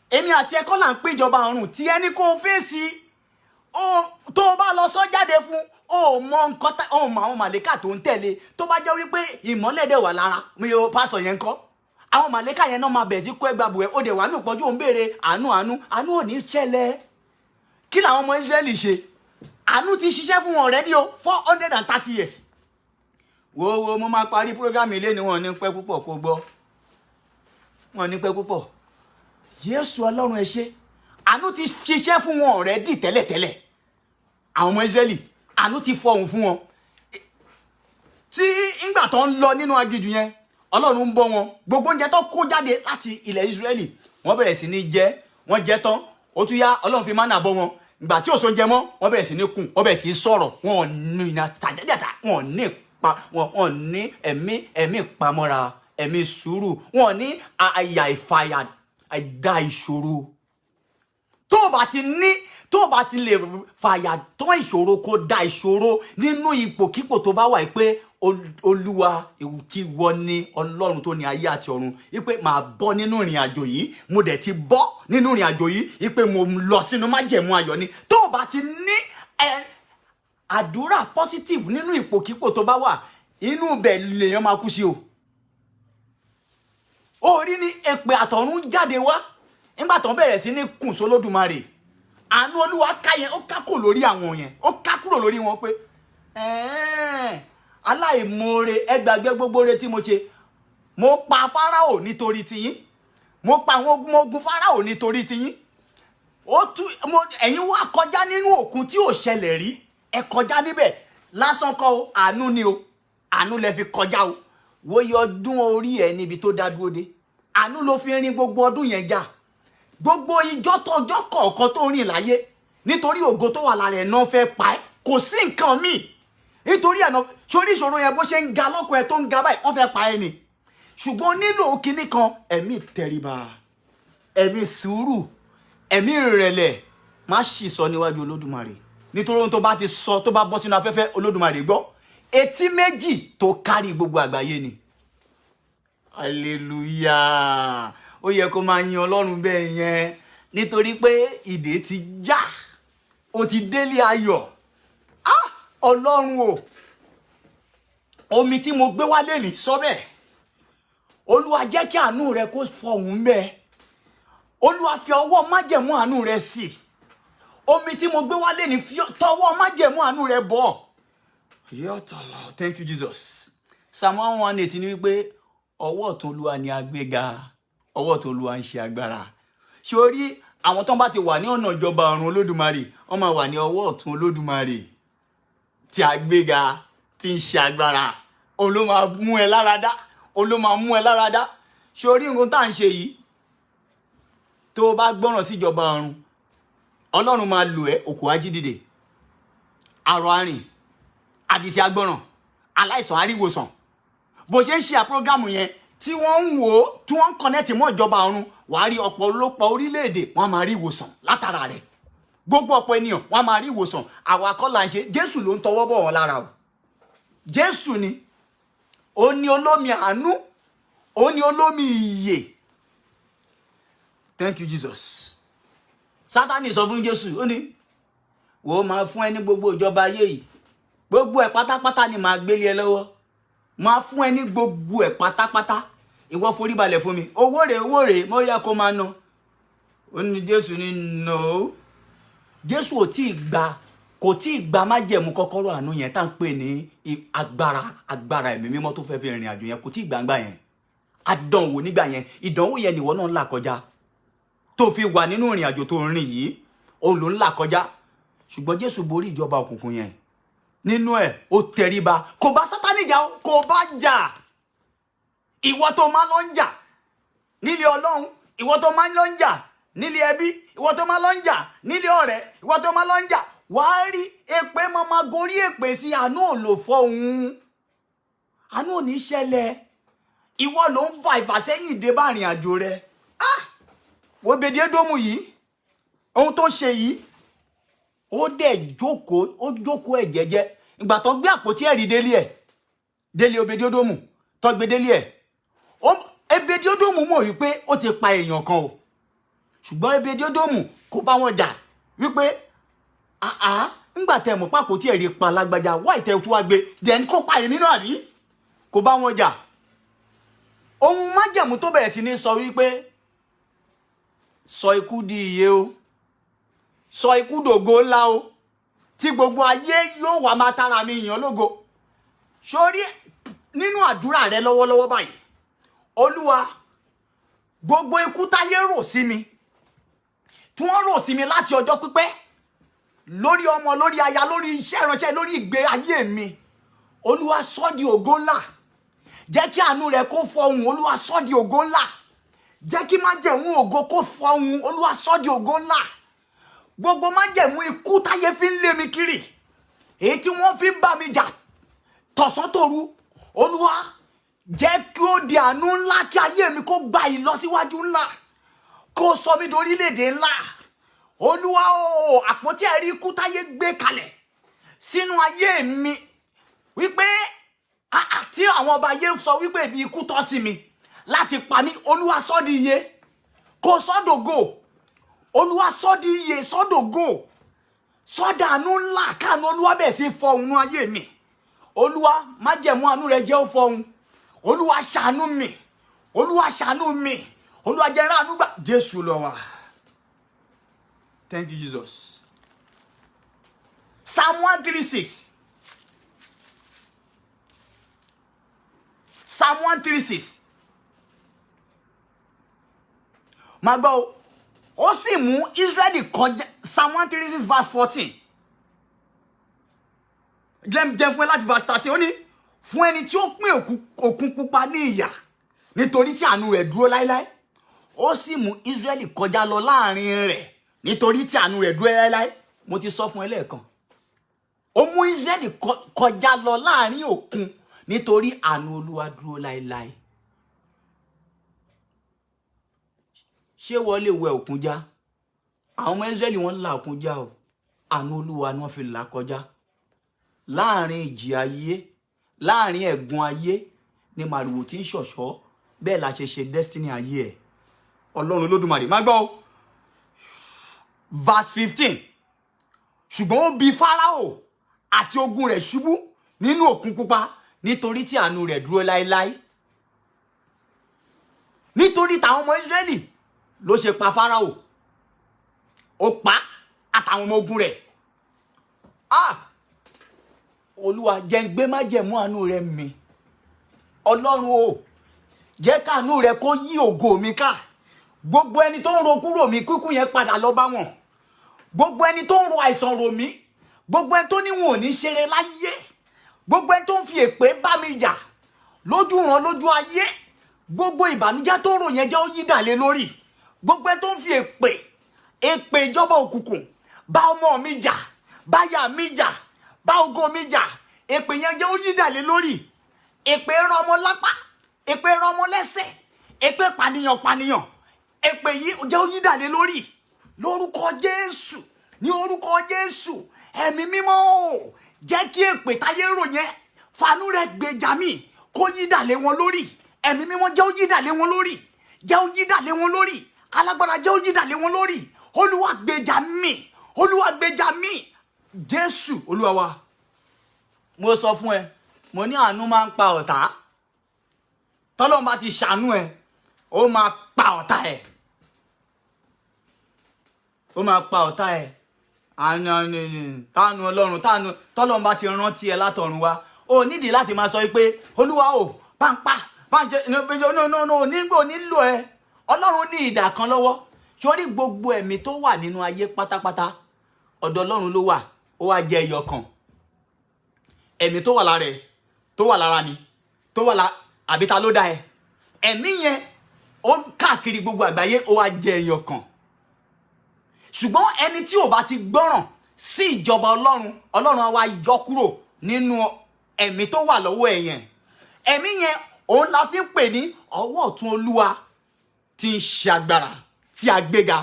Èmi àti ẹ kọ́ là ń pín ìjọba ọ̀run, tí ẹni kò fèsì tó o bá lọ sọ jáde fún o mọ nǹkan o mọ àwọn màlẹ́kà tó ń tẹ̀lé. Tó bá jẹ́ wípé ìmọ́lẹ̀ dẹ̀ wà lára mi o pásítọ̀ yẹn kọ́, àwọn màlẹ́kà yẹn náà máa bẹ̀ sí kó ẹgbàbù ẹ, ó dẹ̀ wà ní ìpọ́njú òun béèrè àánú ò ní ṣẹlẹ̀. Kí làwọn ọmọ Ísírẹ́lì ṣe? Àánú ti ṣiṣẹ́ fún wọn already o 430 years. Wo mo máa parí program ilé ni wọ́n ní pẹ́ púpọ̀ kó gbọ́. Wọ́n ní pẹ́ púpọ̀. Jésù Ọlọ́run ẹ ṣé. Àánú ti ṣiṣẹ́ fún wọn already tẹ́lẹ̀tẹ́lẹ̀. Àwọn ọmọ Ísírẹ́lì, àánú ti fọhùn fún wọn. Tí ìgbà tó ń lọ nínú aginjù yẹn, Ọlọ́run ń bọ́ wọn. Gbogbo oúnjẹ tó kó jáde láti ilẹ̀ Ísírẹ́lì, wọ́n bẹ̀rẹ̀ sí ní jẹ, wọ́n jẹ tán. Ó tún yá Ọlọ́run fi mánà bọ́ wọn. Ìgbà tí òsó ń jẹ mọ́, wọ́n bẹ̀rẹ̀ sí ní kùn, wọ́n bẹ̀rẹ̀ sí ní sọ̀rọ̀, wọn ò ní iná tàjẹ́dẹ́ta, wọn ò ní ẹ̀mí ìpamọ́ra, ẹ̀mí sùúrù, wọn ò ní àyà ìfàyà àìdá ìṣòro. Tó o bá ti lè fàyà tán ìṣòro kó dá ìṣòro nínú ipòkípò tó bá wà pé Olúwa tí wọ́n ní Ọlọ́run tó ní ayé àti ọ̀run, wípé màá bọ́ nínú ìrìn àjò yìí, mo dẹ̀ ti bọ́ nínú ìrìn àjò yìí, wípé mo lọ sínú májẹ̀mú ayọ̀ ni. Tó o bá ti ní àdúrà positive nínú ipòkípò tó bá wà, inú ibẹ̀ lèèyàn máa kú sí o. Orí ni èpè àtọ̀run jáde wá nígbà tó bẹ̀rẹ̀ sí ní kùn sólódùmarè. Àánú Olúwa ká yẹn, ó ká kúrò lórí àwọn yẹn, ó ká kúrò lórí wọn pé aláìmoore, ẹ gbàgbé gbogbo ore tí mo ṣe. Mo pa Fáráò nítorí tiyín, mo pa àwọn ọmọ ogun Fáráò nítorí tiyín. Ẹ̀yin wá kọjá nínú òkun tí ò ṣẹlẹ̀ rí, ẹ kọjá níbẹ̀ lásán kọ́ o, àánú ni o, àánú lẹ fi kọjá o. Wo yọ ọdún orí ẹ níbi tó dá dúró dé, àánú ló fi rin gbogbo ọdún yẹn jà. Gbogbo ọjọ́ kọ̀ọ̀kan tó rìn láyé, nítorí ògo tó wà lára ẹ̀ náà fẹ́ pa ẹ́, kò sí nǹkan míì. Nítorí ẹ̀nà sórí ìṣòro yẹn bó ṣe ń ga lọ́kọ̀ ẹ̀ tó ń ga báyìí, wọ́n fẹ́ pa ẹ́ ni. Ṣùgbọ́n nílò kinní kan, ẹ̀mí ìtẹríba, ẹ̀mí sùúrù, ẹ̀mí ìrẹ̀lẹ̀. Má ṣì sọ níwájú Olódùmarè, nítorí ohun tó bá ti sọ tó bá bọ́ sínú afẹ́fẹ́, Olódùmarè gbọ́. Etí méjì tó kárí gbogbo àgbáyé ni. Hallelujah. Ó yẹ kó máa yin Ọlọ́run bẹ́ẹ̀ yẹn, nítorí pé ìdè ti já, ó ti délé ayọ̀. Ọlọ́run o, omi tí mo gbé wálé ní sọ bẹ́ẹ̀. Olúwa jẹ́ kí àánú rẹ kó fọhùn bẹ́ẹ̀. Olúwa fi ọwọ́ májẹ̀mú àánú rẹ sí. omi tí mo gbé wálé ní tọwọ́ májẹ̀mú àánú rẹ bọ̀. Yọtọlọ, thank you Jesus. Psalm 118 ni wípé ọwọ́ ọ̀tún Olúwa ni agbéga, ọwọ́ ọ̀tún Olúwa ń ṣe agbára. Sórí àwọn tó bá ti wà ní ọ̀nà ìjọba ọ̀run Olódùmarè, wọ́n máa wà ní ọwọ́ ọ̀tún Olódùmarè tí agbéga, tí ń ṣe agbára. Òun ló máa mú ẹ lára dá, òun ló máa mú ẹ lára dá. Sórí nǹkan tá à ń ṣe yìí, tó o bá gbọ́ràn sí ìjọba ọ̀run, Ọlọ́run máa lò ẹ́, òkú á jí dìde, arọ arìn, àdìtì agbọ́ràn, aláìsàn aríwòsàn. Bó ṣe ń ṣe àprógámù yẹn tí wọ́n ń wò ó, tí wọ́n ń kọ́nẹ́tì mọ́ ìjọba ọ̀run, wàá rí ọ̀pọ̀lọpọ̀ orílẹ̀-èdè wọ́n máa rí ìwòsàn látara rẹ̀. Gbogbo ọ̀pọ̀ ènìyàn wọ́n máa rí ìwòsàn. Àwa kọ́ là ń ṣe, Jésù ló ń tọwọ́ bọ̀ wọ́n lára o. Jésù ni, ó ní olómi àánú, ó ní olómi ìyè. Thank you Jesus. Sátánì sọ fún Jésù, ó ní wò ó máa fún ẹ ní gbogbo ìjọba ayé yìí, gbogbo ẹ̀ pátápátá ni màá gbélé ẹ lọ́wọ́, máa fún ẹ ní gbogbo ẹ̀ pátápátá, ìwọ forí balẹ̀ fún mi, owó rèé mo yẹ kó máa ná. Ó ní Jésù ní no. Jésù kò tí ì gba májẹ̀mú kọ́kọ́rọ́ àánú yẹn tá ń pè ní agbára ẹ̀mí mímọ́ tó fẹ́ fi rìnrìn àjò yẹn, kò tí ì gbàgbà yẹn. Àdánwò nígbà yẹn, ìdánwò yẹn nìwọ náà ń là kọjá tó fi wà nínú ìrìn àjò tó ń rìn yìí, ó ló ń là kọjá. Ṣùgbọ́n Jésù borí ìjọba òkùnkùn yẹn, nínú ẹ̀ ó tẹríba, kò bá Sátánì jà, kò bá jà. Ìwọ tó máa lọ ń jà nílé Ọlọ́run, ìwọ tó máa lọ ń jà nílé ẹbí, ìwọ tó máa lọ ń jà nílé ọ̀rẹ́, ìwọ tó máa lọ ń jà, wàá rí èpè máa gorí èpè sí. Àánú ò lò fọ́ òun, àánú ò ní ṣẹlẹ̀. Ìwọ ló ń fa ìfàsẹ́yìn dé bá ìrìn àjò rẹ. Wo Obedi-Edomu yìí, ohun tó ṣe yìí, ó dẹ̀ jókòó ẹ̀ jẹ́jẹ́. Ìgbà tó gbé àpótí ẹ̀rí délé Obedi-Edomu tó gbé délé ẹ̀, Obedi-Edomu mọ̀ wípé ó ti pa èèyàn kan o. Ṣùgbọ́n Obedi-Edomu kò bá wọn jà wípé ńgbà tẹ́ mọ̀ pápótí ẹ̀rí pa lágbájá, wá ìtẹ́ tó wá gbé then kó pa èmi náà rí. Kò bá wọn jà. Ohun májẹ̀mú tó bẹ̀rẹ̀ sí ní sọ wípé sọ ikú di ìyè o, sọ ikú dògo ńlá o, tí gbogbo ayé yóò wá máa tara mi yàn lógo. Sórí nínú àdúrà rẹ lọ́wọ́lọ́wọ́ báyìí, Olúwa, gbogbo ikú táyé rò sí mi, tí wọ́n rò sí mi láti ọjọ́ pípẹ́, lórí ọmọ, lórí aya, lórí iṣẹ́ ìránṣẹ́, lórí ìgbé ayé mi, Olúwa sọ di ògo ńlá. Jẹ́ kí àánú rẹ kó fọhùn, Olúwa sọ di ògo ńlá. Jẹ́ kí májẹ̀mú ògo kó fọhùn, Olúwa sọ di ògo ńlá. Gbogbo májẹ̀mú ikú táyé fi ń lé mi kiri, èyí tí wọ́n fi ń bá mi jà tọ̀sán tòru, Olúwa jẹ́ kí ó di àánú ńlá, kí ayé mi kó gba ìlọsíwájú ńlá, kó sọ mí dorílẹ̀-èdè ńlá. Olúwa o, àpótí ẹ̀rí ikú táyé gbé kalẹ̀ sínú ayé mi wípé tí àwọn ọba ayé sọ wípé ibi ikú tọ́ sí mi láti pa mí, Olúwa sọ di ìyè, kó sọ́dògo. Olúwa sọ di ìyè, sọ́dògo, sọ́dàánú ńlá, káànú Olúwa bẹ̀ sí fọhùn ayé mi. Olúwa májẹ̀mú àánú rẹ jẹ́ ó fọhùn. Olúwa ṣàánú mi, Olúwa ṣàánú mi, Olúwa jẹ́ ránú gbà. Jésù lọ wá. Thank you Jesus. Psalm 136. Psalm 136. Máa gbọ́ o, ó sì mú Israẹli kọjá. Psalm 136 verse 14. Jẹ́ fún ẹ láti verse 13. Ó ní fún ẹni tí ó pín òkun pupa ní ìyà, nítorí tí àánú rẹ̀ dúró láéláé. Ó sì mú Israẹli kọjá lọ láàrin rẹ̀, nítorí tí àánú rẹ̀ dúró láéláé. Mo ti sọ fún ẹ lẹ́ẹ̀kan. Ó mú Israẹli kọjá lọ láàrin òkun, nítorí àánú Olúwa dúró láéláé. Ṣé wọ́n lè wẹ òkun já? Àwọn ọmọ Israẹli wọ́n là òkun já o. Àánú Olúwa ni wọ́n fi là kọjá. Láàrin ìjì ayé, láàrin ẹ̀gún ayé ni màrìwò tí ń ṣọ̀ṣọ́, bẹ́ẹ̀ la ṣe destiny ayé ẹ̀. Ọlọ́run Olódùmarè má gbọ́ o. Verse 15. Ṣùgbọ́n ó bi Fáráò àti ogun rẹ̀ ṣubú nínú òkun pupa, nítorí tí àánú rẹ̀ dúró láéláé. Nítorí táwọn ọmọ Israẹli ló ṣe pa Fáráò. Ó pa àtàwọn ọmọ ogun rẹ̀. Olúwa jẹ́ ń gbé májẹ̀mú àánú rẹ mi. Ọlọ́run o, jẹ́ káàánú rẹ kó yí ògo mi ká. Gbogbo ẹni tó ń ro kúrò mi, kíkú yẹn padà lọ bá wọn. Gbogbo ẹni tó ń ro àìsàn rò mí, gbogbo ẹni tó ní wọn ò ní ṣeré láyé, gbogbo ẹni tó ń fi èpè bá mi jà lójú ràn lójú ayé, gbogbo ìbànújẹ́ tó rò yẹn jẹ́ ó yí dàlé lórí. Gbogbo ẹni tó ń fi èpè ìjọba òkùnkùn bá ọmọ mi jà, bá yà mi jà, bá ògo mi jà, èpè yẹn jẹ́ ó yí dàlé lórí. Èpè rán ọmọ lápá, èpè rán ọmọ lẹ́sẹ̀, èpè pànìyàn, èpè yìí jẹ́ ó yí dàlé lórí. Lórúkọ Jésù, ní orúkọ Jésù, ẹ̀mí mímọ́ o, jẹ́ kí èpè táyé rò yẹn fanú rẹ gbèjà mi kó yí dàlé wọn lórí. Ẹ̀mí mímọ́ jẹ́ ó yí dàlé wọn lórí, jẹ́ ó yí dàlé wọn lórí. Alágbára jẹ́ ó yí dàlé wọn lórí. Olúwa gbèjà mi, Olúwa gbèjà mi. Jésù Olúwa wa. Mo sọ fún ẹ, mo ní àánú máa ń pa ọ̀tá. Tọ́lọ́run bá ti ṣàánú ẹ, ó máa pa ọ̀tá ẹ. Ó máa pa ọ̀tá ẹ. Táànù Ọlọ́run, táànù tọ́lọ́run bá ti rántí ẹ látọ̀run wá. O nídìí láti máa sọ pé Olúwa o, bá ń jẹ no nígbò nílò ẹ. Ọlọ́run ní idà kan lọ́wọ́. Sórí gbogbo ẹ̀mí tó wà nínú ayé pátápátá, ọ̀dọ̀ Ọlọ́run ló wà. Ó wá jẹ́ ẹyọ kan. Ẹ̀mí tó wà lára ẹ, tó wà lára mi, tó wà lára àbí ta ló dá ẹ. Ẹ̀mí yẹn ó káàkiri gbogbo àgbáyé, ó wá jẹ́ ẹyọ kan. Ṣùgbọ́n ẹni tí ò bá ti gbọ́ràn sí ìjọba Ọlọ́run, Ọlọ́run á wá yọ kúrò nínú ẹ̀mí tó wà lọ́wọ́ ẹ̀ yẹn. Ẹ̀mí yẹn òun la fi ń pè ní ọwọ́ ọ̀tún Olúwa tí ń ṣe agbára, tí a gbéga.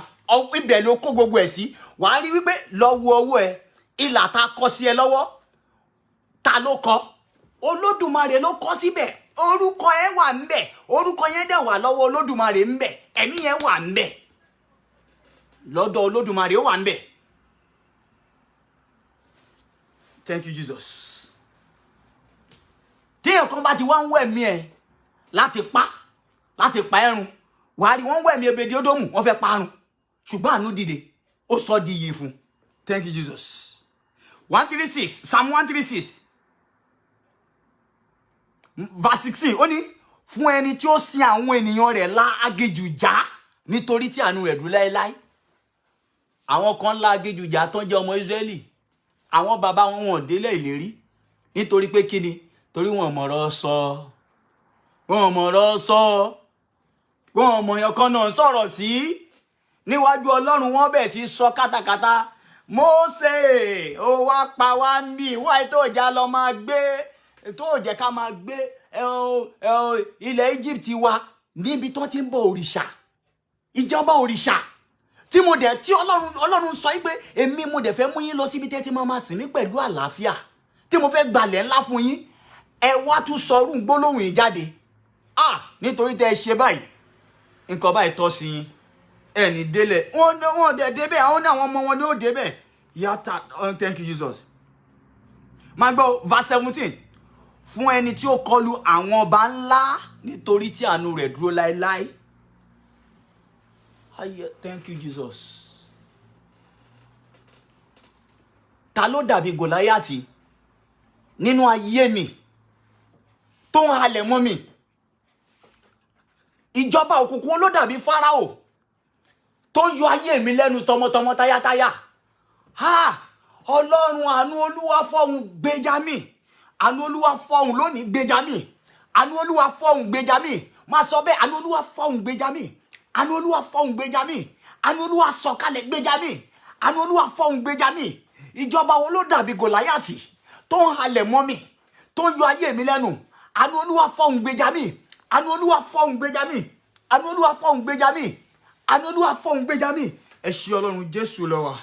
Ibẹ̀ ló kó gbogbo ẹ̀ sí. Wàá rí wípé lọ́wọ́ ọwọ́ ẹ, ìlà tá kọ sí ẹ lọ́wọ́, ta ló kọ? Olódùmarè ló kọ síbẹ̀. Orúkọ ẹ wà ńbẹ̀, orúkọ yẹn dẹ̀ wà lọ́wọ́ Olódùmarè ńbẹ̀, ẹ̀mí yẹn wà ńbẹ̀. Lọ́dọ̀ Olódùmarè ó wà ńbẹ̀. Thank you Jesus. Tí èèyàn bá ti wá ń wẹ̀mí ẹ láti pa ẹ̀rùn, wàá rí wọ́n wẹ̀mí Obedi-Edomu, wọ́n fẹ́ parun. Ṣùgbọ́n àánú dìde, ó sọ di iye fún. Thank you Jesus. 136, Psalm 136. Verse 16, ó ní fún ẹni tí ó sin àwọn ènìyàn rẹ̀ lá aginjù já nítorí tí àánú rẹ̀ dúró láéláé. Àwọn kan lá aginjù já tó jẹ́ ọmọ Ísírẹ́lì. Àwọn bàbá wọn wọ́n délẹ̀ ìlérí nítorí pé kíni? Torí wọn mọ̀rọ̀ sọ. Wọn mọ̀rọ̀ sọ. Wọn mọ̀yàn kan náà sọ̀rọ̀ sí. Níwájú Ọlọ́run wọ́n bẹ̀ sí sọ kátàkátà. Mósè, ó wá pa wá ń bì, wáyé tó jẹ́ lọ máa gbé, tó jẹ́ ká máa gbé ilẹ̀ Egypt wa níbi tó ti ń bọ òrìṣà. Ìjọba òrìṣà. Tí Ọlọ́run sọ pé èmi mo dẹ̀ fẹ́ mú yín lọ síbi tẹ́ tí máa sìn mí pẹ̀lú àlàáfíà. Tí mo fẹ́ gbalẹ̀ ńlá fún yín. Ẹ wá tún sọrú gbólóhùn yìí jáde. Nítorí tẹ́ ẹ ṣe báyìí, nǹkan báyìí tọ́ sí yín. Ẹni délẹ̀. Wọ́n dẹ̀ débẹ̀, àwọn ní àwọn ọmọ wọn ni ó débẹ̀. Yàtà, thank you Jesus. Máa gbọ́ verse 17. Fún ẹni tí ó kọlu àwọn ọba ńlá nítorí tí àánú rẹ̀ dúró láéláé. Thank you Jesus. Ta ló dàbí Gòláyátì nínú ayé mi tó ń halẹ̀ mọ́ mi? Ìjọba òkùnkùn ló dàbí Fáráò tó yọ ayé mi lẹ́nu tọmọtọmọ táyátáyá. Ọlọ́run àánú Olúwa fọ́hùn gbèjà mi. Àánú Olúwa fọ́hùn lónìí gbèjà mi. Àánú Olúwa fọ́hùn gbèjà mi. Má sọ bẹ́ẹ̀, àánú Olúwa fọ́hùn gbèjà mi. Àánú Olúwa fọ́hùn gbèjà mi. Àánú Olúwa sọ̀kalẹ̀ gbèjà mi. Àánú Olúwa fọ́hùn gbèjà mi. Ìjọba wo ló dàbí Gòláyátì tó ń halẹ̀ mọ́ mi, tó yọ ayé mi lẹ́nu? Àánú Olúwa fọ́hùn gbèjà mi. Àánú Olúwa fọ́hùn gbèjà mi. Àánú Olúwa fọ́hùn gbèjà mi. Àánú Olúwa fọ́hùn gbèjà mi. Ẹ ṣé Ọlọ́run Jésù lọ wá.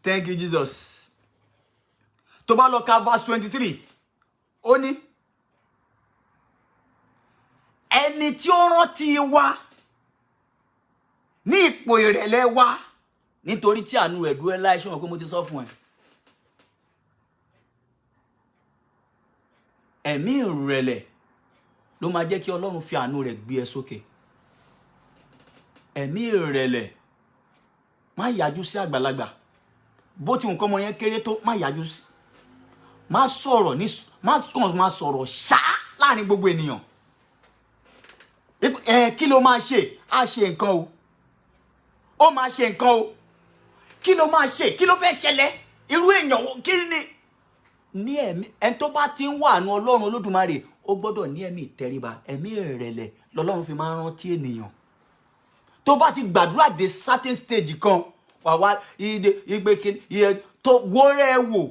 Thank you Jesus. Tó bá lọ ka verse 23, ó ní ẹni tí ó rántí wa ní ipò ìrẹ̀lẹ̀ wa nítorí tí àánú rẹ̀ dúró láì. Ṣé wọn pé mo ti sọ fún ẹ? Ẹ̀mí ìrẹ̀lẹ̀ ló máa jẹ́ kí Ọlọ́run fi àánú rẹ̀ gbé ẹ sókè. ẹ̀mí ìrẹ̀lẹ̀. Má yájú sí àgbàlagbà bó ti nǹkan ọmọ yẹn kéré tó, má yájú sí. Má sọ̀rọ̀ ní má sọ̀rọ̀ ṣá láàrin gbogbo ènìyàn. Kí ló máa ṣe? Á ṣe nǹkan o. Ó máa ṣe nǹkan o. Kí ló máa ṣe? Kí ló fẹ́ ṣẹlẹ̀? Irú èèyàn wo kí ni? Ní ẹ̀mí ẹni tó bá ti ń wà ní Ọlọ́run Olódùmarè, ó gbọ́dọ̀ ní ẹ̀mí ìtẹríba, ẹ̀mí ìrẹ̀lẹ̀ lọ́lọ́run fi máa ń rántí ènìyàn. Tó bá ti gbàdúrà dé certain stage kan, wà wá tó wórẹ́ wò,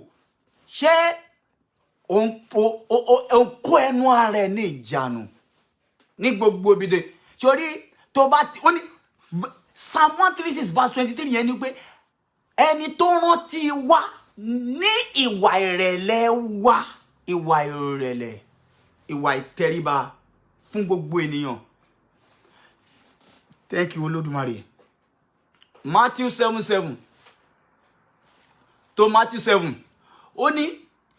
ṣé òun kó ẹnu ara ẹ̀ ní ìjánu ní gbogbo ibìdè. Sórí tó bá ti ó ní Psalm 136 verse 23 yẹn ni pé ẹni tó rántí wa ní ìwà ìrẹ̀lẹ̀ wa, ìwà ìrẹ̀lẹ̀, ìwà ìtẹríba fún gbogbo ènìyàn. Thank you Olódùmarè. Matthew 7:7 to Matthew 7. Ó ní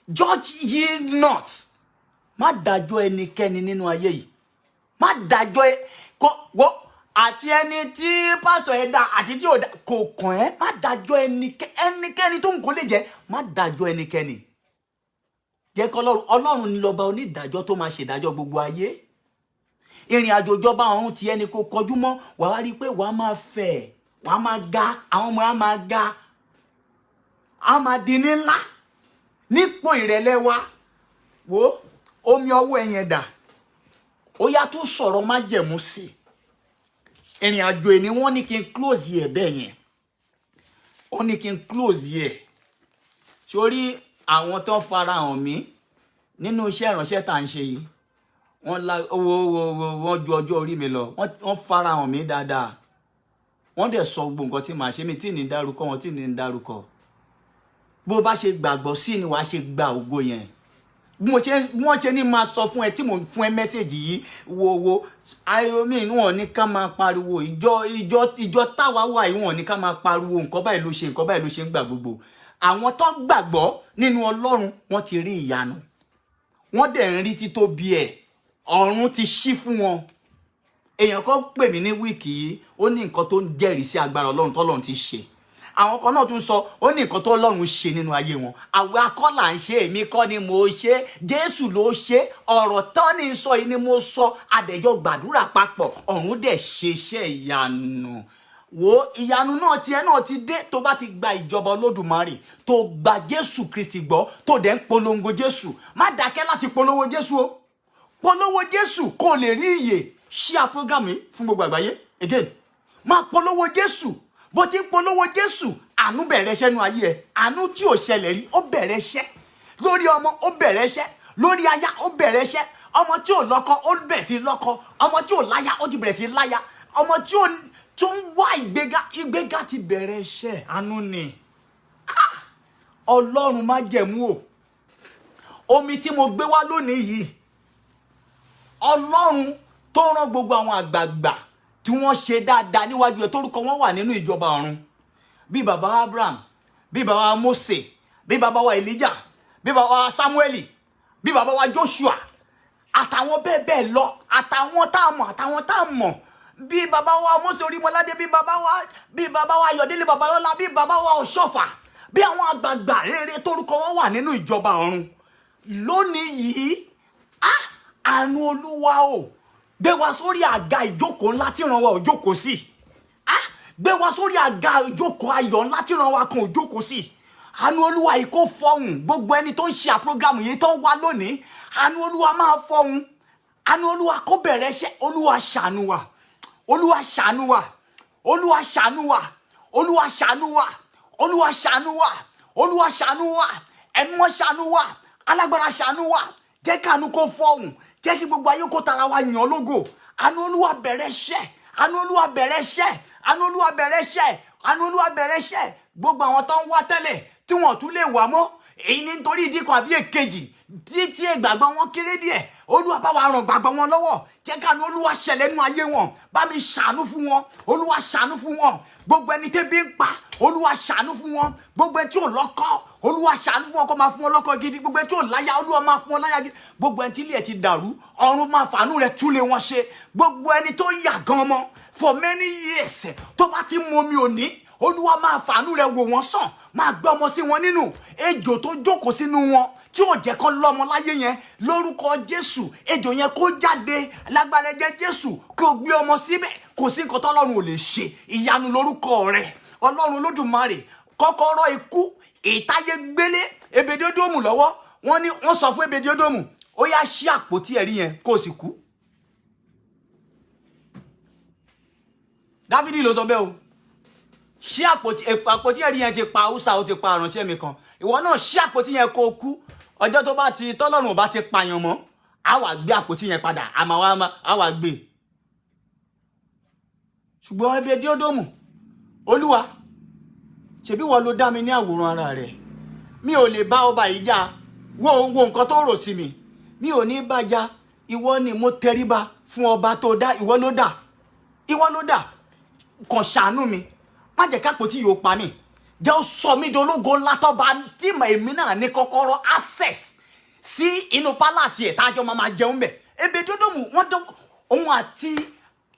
judge ye not. Má dájọ́ ẹnikẹ́ni nínú ayé yìí. Má dájọ́ àti ẹni tí pásítọ̀ ẹ dá àti tí ò dá kò kàn ẹ́. Má dájọ́ ẹnikẹ́ni tó ń kó lè jẹ́. Má dájọ́ ẹnikẹ́ni. Jẹ́ kí Ọlọ́run ní lọ́ba onídàájọ́ tó máa ṣèdájọ́ gbogbo ayé. Ìrìn àjò ìjọba ọ̀run ti ẹni kò kọjú mọ́, wà wá rí pé wà á máa fẹ̀, wà á máa ga, àwọn ọmọ á máa ga, á máa di ní ńlá nípò ìrẹ̀lẹ̀ wa. Wo omi ọwọ́ ẹ̀yẹn dà, ó yá tó sọ̀rọ̀ má jẹ̀mú sí. Ìrìn àjò ẹni wọ́n ní kí n close yẹ bẹ́ẹ̀ yẹn, wọ́n ní kí n close yẹ. Sórí àwọn tó farahàn mí nínú iṣẹ́ ìránṣẹ́ tá à ń ṣe yìí, wọ́n ju ọjọ́ orí mi lọ, wọ́n farahàn mí dáadáa. Wọ́n dẹ̀ sọ gbogbo nǹkan tí màá ṣe, mi tí ní dárúkọ wọn, tí ní dárúkọ. Bó bá ṣe gbàgbọ́ sí ni wàá ṣe gba ògo yẹn. Bí wọ́n ṣe ní máa sọ fún ẹ tí mò ń fún ẹ mẹ́sẹ̀jì yìí, wo ayomi wọn ní ká máa pariwo, ìjọ táwa wà yìí wọn ní ká máa pariwo nǹkan báyìí ló ṣe, nǹkan báyìí ló ṣe ń gbà gbogbo. Àwọn tó gbàgbọ́ nínú Ọlọ́run wọ́n ti rí ìyanu, wọ́n dẹ̀ ń rí títóbi ẹ̀, ọ̀run ti ṣí fún wọn. Èèyàn kan pè mí ní wíìkì yìí, ó ní nǹkan tó ń jẹ́rìí sí agbára Ọlọ́run tọ́lọ́run ti ṣe. Àwọn kan náà tún sọ ó ní nǹkan tó Ọlọ́run ṣe nínú ayé wọn. Àwọn akọ́là ń ṣe, èmi kọ́ ni mo ṣe, Jésù ló ṣe. Ọ̀rọ̀ tán ní sọ yìí ni mo sọ, adẹ̀jọ́ gbàdúrà papọ̀, ọ̀run dẹ̀ ṣe iṣẹ́ ìyanu. Wo ìyanu náà tiẹ̀ náà ti dé tó bá ti gba ìjọba Olódùmarè, tó gba Jésù Kristi gbọ́, tó dẹ̀ ń polongo Jésù. Má dákẹ́ láti polówó Jésù o. Polówó Jésù kó lè rí ìyè. Share program yìí fún gbogbo àgbáyé. Again, má polówó Jésù. Bó ti ń polówó Jésù, àánú bẹ̀rẹ̀ iṣẹ́ nínú ayé ẹ̀. Àánú tí ò ṣẹlẹ̀ rí, ó bẹ̀rẹ̀ iṣẹ́. Lórí ọmọ, ó bẹ̀rẹ̀ iṣẹ́. Lórí aya, ó bẹ̀rẹ̀ iṣẹ́. Ọmọ tí ò lọ́kọ, ó bẹ̀rẹ̀ sí lọ́kọ. Ọmọ tí ò láya, ó ti bẹ̀rẹ̀ sí láya. Ọmọ tí ò tún wá ìgbéga ti bẹ̀rẹ̀ iṣẹ́. Àánú ni. Ọlọ́run má jẹ̀mú o. Omi tí mo gbé wá lónìí yìí, Ọlọ́run tó rán gbogbo àwọn àgbààgbà tí wọ́n ṣe dáadáa níwájú ẹ̀, tórúkọ wọn wà nínú ìjọba ọ̀run. Bí bàbá Abraham, bí bàbá Mose, bí bàbá wa Elijah, bí bàbá wa Samuel, bí bàbá wa Joshua, àtàwọn bẹ́ẹ̀ bẹ́ẹ̀ lọ, àtàwọn tá a mọ̀, bí bàbá wa Mose Orímọládé, bí bàbá wa Ayọ̀délé Babalọ́lá, bí bàbá wa Ọ̀ṣọ́fà, bí àwọn àgbààgbà rere tórúkọ wọn wà nínú ìjọba ọ̀run. Lónìí yìí, àánú Olúwa o, gbé wa sórí àga ìjókòó ńlá tí ràn wá ò jókòó sí. Gbé wa sórí àga ìjókòó ayọ̀ ńlá tí ràn wá kan ò jókòó sí. Àánú Olúwa yìí kó fọhùn. Gbogbo ẹni tó ń ṣe àprógrámù yìí tó ń wá lónìí, àánú Olúwa máa fọhùn. Àánú Olúwa kó bẹ̀rẹ̀ iṣẹ́. Olúwa ṣàánú wa. Olúwa ṣàánú wa. Olúwa ṣàánú wa. Olúwa ṣàánú wa. Olúwa ṣàánú wa. Olúwa ṣàánú wa. Ẹ̀mí Mímọ́ ṣàánú wa. Alágbára ṣàánú wa. Jẹ́ káàánú kó fọhùn. Jẹ́ kí gbogbo ayé kó tara wa yàn lógo. Àánú Olúwa bẹ̀rẹ̀ iṣẹ́. Àánú Olúwa bẹ̀rẹ̀ iṣẹ́. Àánú Olúwa bẹ̀rẹ̀ iṣẹ́. Àánú Olúwa bẹ̀rẹ̀ iṣẹ́. Gbogbo àwọn tó ń wá tẹ́lẹ̀ tí wọ́n tún lè wá mọ́, èyí ní nítorí ìdí kan àbí èkejì tí ìgbàgbọ́ wọn kéré díẹ̀. Olúwa bá wa ràn gbàgbọ́ wọn lọ́wọ́. Jẹ́ káàánú Olúwa ṣẹlẹ̀ nínú ayé wọn. Bá mi ṣàánú fún wọn. Olúwa ṣàánú fún wọn. Gbogbo ẹni tẹ́bí ń pa, Olúwa ṣàánú fún wọn. Gbogbo ẹni tí ò lọ́kọ, Olúwa ṣàánú fún wọn kó máa fún wọn lọ́kọ gidi. Gbogbo ẹni tí ò láya, Olúwa máa fún wọn láya gidi. Gbogbo ẹni tí ilé ẹ̀ ti dàrú, ọ̀run máa fàánú rẹ̀ túlé wọn ṣe. Gbogbo ẹni tó yà gan ọmọ for many years tó bá ti mú omi òní Olúwa máa fàánú rẹ̀ wò wọ́n sàn máa gbé ọmọ sí wọn nínú ejò tó jókòó sínú wọn tí ò jẹ́ kán lọ́mọ láyé yẹn lórúkọ Jésù ejò yẹn kó jáde lágbára ẹ̀jẹ̀ Jésù kó gbé ọmọ síbẹ̀ kò sí nǹkan tọ́lọ́run ò lè ṣe ìyanu lórúkọ rẹ̀ Ọlọ́run Olódùmarè kọ́kọ́rọ́ ikú ìtayé gbélé Ebediodomu lọ́wọ́ wọ́n sọ fún Ebediodomu ó yá ṣí àpótí ẹ̀rí yẹn kó sì kú. Dáfídì ló sọ bẹ́ẹ̀ o ṣí àpótí ẹ̀rí yẹn ti pa Hausa ó ti pa àránṣẹ́ mi kan ìwọ náà ṣí àpótí yẹn kó kú ọjọ́ tó bá ti tọ́lọ́run ò bá ti pààyàn mọ́ á wà gbé àpótí yẹn padà á wà gbé. ṣùgbọ́n Ebediodomu Olúwa ṣebí wọ́n ló dá mi ní àwòrán ara rẹ̀ mi ò lè bá ọba yìí jà wo nǹkan tó rò sí mi ò ní bá jà ìwọ ni mo tẹríba fún ọba tó dá ìwọ ló dá kàn ṣàánú mi má jẹ́ kápótí yóò pa mí jẹ́ ó sọ mí dológo ńlá tọ́ba tí èmi náà ní kọ́kọ́rọ́ access sí inú pálásì ẹ̀ tájọ́ máa jẹun bẹ̀ Ebediodomu òun àti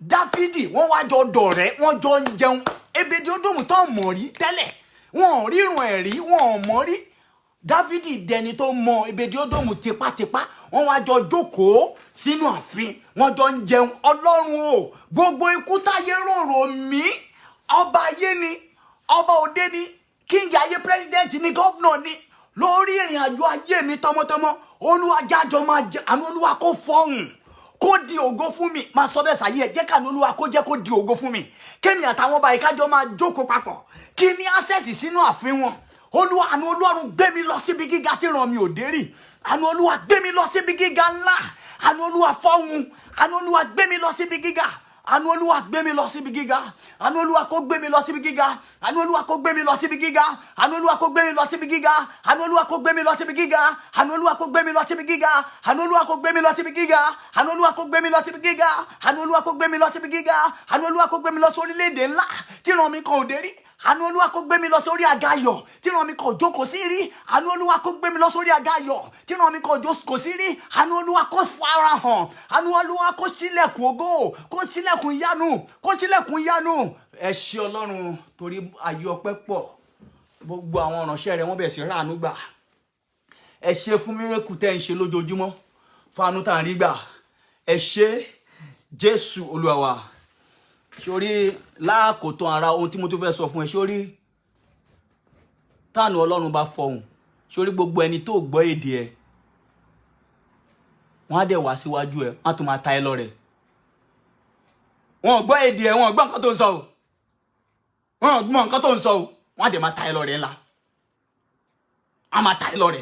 Dáfídì wọ́n wá jọ dọ̀rẹ́ wọ́n jọ ń jẹun Ebediodomu tó mọ̀ rí tẹ́lẹ̀ wọ́n rírun ẹ̀ rí wọ́n mọ̀ rí Dáfídì dẹni tó mọ Ebediodomu tipátipá wọ́n wá jọ jókòó sínú ààfin wọ́n jọ ń jẹun Ọlọ́run o gbogbo ikú táyé rorò mí ọba ayé ni ọba òde ni kíngì ayé pírẹsidẹ́ǹtì ni gọ́vnọ̀ ni lórí ìrìn àjò ayé mi tọmọtọmọ Olúwa jájọ máa jẹ àánú Olúwa kó fọhùn kó di ògo fún mi máa sọ bẹ́ẹ̀ sáyé ẹ̀ jẹ́ kàánú Olúwa kó jẹ́ kó di ògo fún mi kémi àtàwọn ọba ìkájọ máa jókòó papọ̀ kí ní access sínú ààfin wọn Olúwa àánú Ọlọ́run gbé mi lọ síbi gíga tí ràn mí ò dé rí àánú Olúwa gbé mi lọ síbi gíga ńlá àánú Olúwa fọhùn àánú Olúwa gbé mi lọ síbi gíga àánú Olúwa gbé mi lọ síbi gíga àánú Olúwa kó gbé mi lọ síbi gíga àánú Olúwa kó gbé mi lọ síbi gíga àánú Olúwa kó gbé mi lọ síbi gíga àánú Olúwa kó gbé mi lọ síbi gíga àánú Olúwa kó gbé mi lọ síbi gíga àánú Olúwa kó gbé mi lọ síbi gíga àánú Olúwa kó gbé mi lọ síbi gíga àánú Olúwa kó gbé mi lọ síbi gíga àánú Olúwa kó gbé mi lọ sórílẹ̀-èdè ńlá tí ràn mí kan ò dé rí àánú Olúwa kó gbé mi lọ sórí àga ayọ̀ tí ràn mí kan ò jókòó sí rí àánú Olúwa kó gbé mi lọ sórí àga ayọ̀ tí ràn mí kan ò jókòó sí rí àánú Olúwa kó fara hàn àánú Olúwa kó ṣílẹ̀kùn ògo kó ṣílẹ̀kùn ìyanu ẹ ṣé Ọlọ́run torí ayé ọpẹ́ pọ̀ gbogbo àwọn ìránṣẹ́ rẹ̀ wọ́n bẹ̀rẹ̀ sí ráàánú gbà ẹ ṣé fún mírèkù tẹ́ ń ṣe lójoojúmọ́ fánú tá ń rí gbà ẹ ṣé Jésù Olúwa wa sórí láàkótán ara ohun tí mo tún fẹ́ sọ fún ẹ sórí tánù Ọlọ́run bá fọhùn sórí gbogbo ẹni tó gbọ́ èdè ẹ wọ́n á dẹ̀ wá síwájú ẹ wọ́n á tún máa ta ẹ lọ́rẹ wọ́n gbọ́ èdè ẹ wọ́n gbọ́ nǹkan tó ń sọ o wọ́n gbọ́ nǹkan tó ń sọ o wọ́n á dẹ̀ máa ta ẹ lọ́rẹ ńlá á máa ta ẹ lọ́rẹ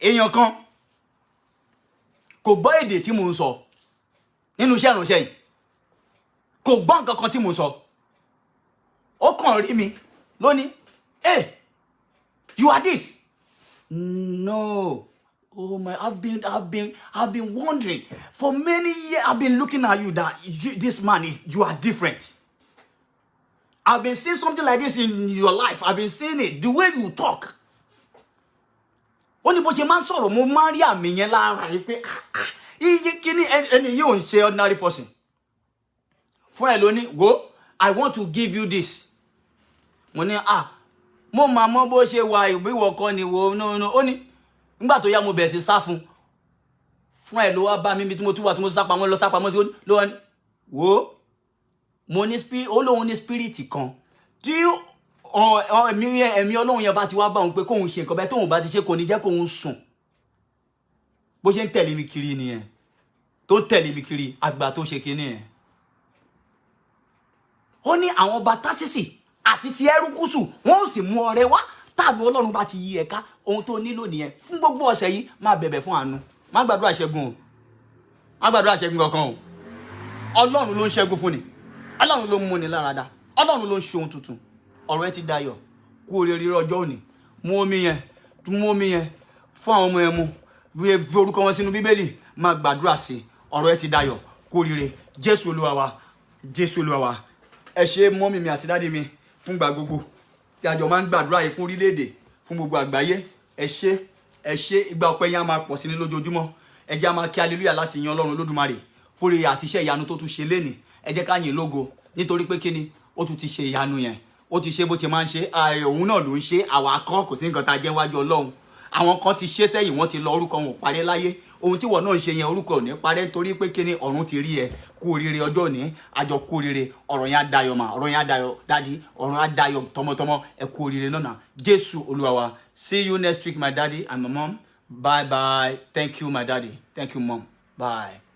èèyàn kan kò gbọ́ èdè tí mo ń sọ nínú iṣẹ́ ìránṣẹ́ yìí kò gbọ́ nǹkan kan tí mo sọ ó kàn rí mi lónìí hey you are this no oh my I've been wondering for many years I've been looking at you that this man you are different I've been seeing something like this in your life I've been seeing it the way you talk ó ní bó ṣe máa ń sọ̀rọ̀ mo máa ń rí àmì yẹn lára rí pé iye kíní ẹni yóò ń ṣe ordinary person fún ẹ lóní wo I want to give you this mo ní mo máa mọ bó ṣe wà ìwọ kọ́ ni wo no ó ní nígbà tó yá mo bẹ̀rẹ̀ sí sá fún ẹ ló wá bá mi bí tí mo tún wà tí mo sá pamọ́ lọ sá pamọ́ sí ló ní wo mo ní spirit ó lóun ní spirit kan tí ẹ̀mí Ọlọ́run yẹn bá ti wá bá òun pé kóun ṣe nǹkan bẹ́ẹ̀ tóun bá ti ṣe kò ní jẹ́ kóun sùn bó ṣe ń tẹ̀lé mi kiri nìyẹn tó ń tẹ̀lé mi kiri àfìgbà tó ṣe kíní ẹ̀ ó ní àwọn ọba Tásísì àti ti Ẹrúkúsù wọn ò sì mú ọrẹ wá tàbí Ọlọ́run bá ti yí ẹ̀ka ohun tó nílò nìyẹn fún gbogbo ọ̀sẹ̀ yìí máa bẹ̀bẹ̀ fún àánú má gbàdúrà ṣẹ́gun o má gbàdúrà ṣẹ́gun kankan o Ọlọ́run ló ń ṣẹ́gun fún ni Ọlọ́run ló ń mú ni láradá Ọlọ́run ló ń ṣe ohun tuntun ọ̀rọ̀ ẹ ti dayọ̀ kú oríire ọjọ́ òní mú omi yẹn fún àwọn ọmọ ẹ mu fi orúkọ wọn sínú Bíbélì máa gbàdúrà sí ọ̀rọ̀ ẹ ti dayọ̀ kú oríire Jésù Olúwa wa ẹ ṣé mọ́mì mi àti dádì mi fún gbà gbogbo tí àjọ máa ń gbàdúrà yìí fún orílẹ̀-èdè fún gbogbo àgbáyé ẹ ṣé ìgbà ọpẹ́ yẹn á máa pọ̀ sí ní lójoojúmọ́ ẹ jẹ́ á máa kí hallelujah láti yan Ọlọ́run Olódùmarè fúre àti iṣẹ́ ìyanu tó tún ṣe lénìí. Ẹ jẹ́ ká yìn lógo nítorí pé kíni ó tún ti ṣe ìyanu yẹn, ó ti ṣe bó ṣe máa ń ṣe. Òun náà ló ń ṣe, àwa kan kò sí nǹkan tá a jẹ́ wájú Ọlọ́run. Àwọn kan ti ṣe sẹ́yìn, wọ́n ti lọ, orúkọ wọn ò parẹ́ láyé. Ohun tí wọ́n náà ń ṣe yẹn orúkọ ò ní parẹ́ nítorí pé kíni ọ̀run ti rí ẹ. Kú oríire ọjọ́ òní, àjọ kú oríire, ọ̀rọ̀ yẹn á dayọ̀ mà, ọ̀rọ̀ yẹn á dayọ̀ daddy, ọ̀rọ̀ á dayọ̀ tọmọtọmọ, ẹ kú oríire náà. Jésù Olúwa wa. See you next week, my daddy and my mom. Bye bye. Thank you, my daddy. Thank you, mom. Bye.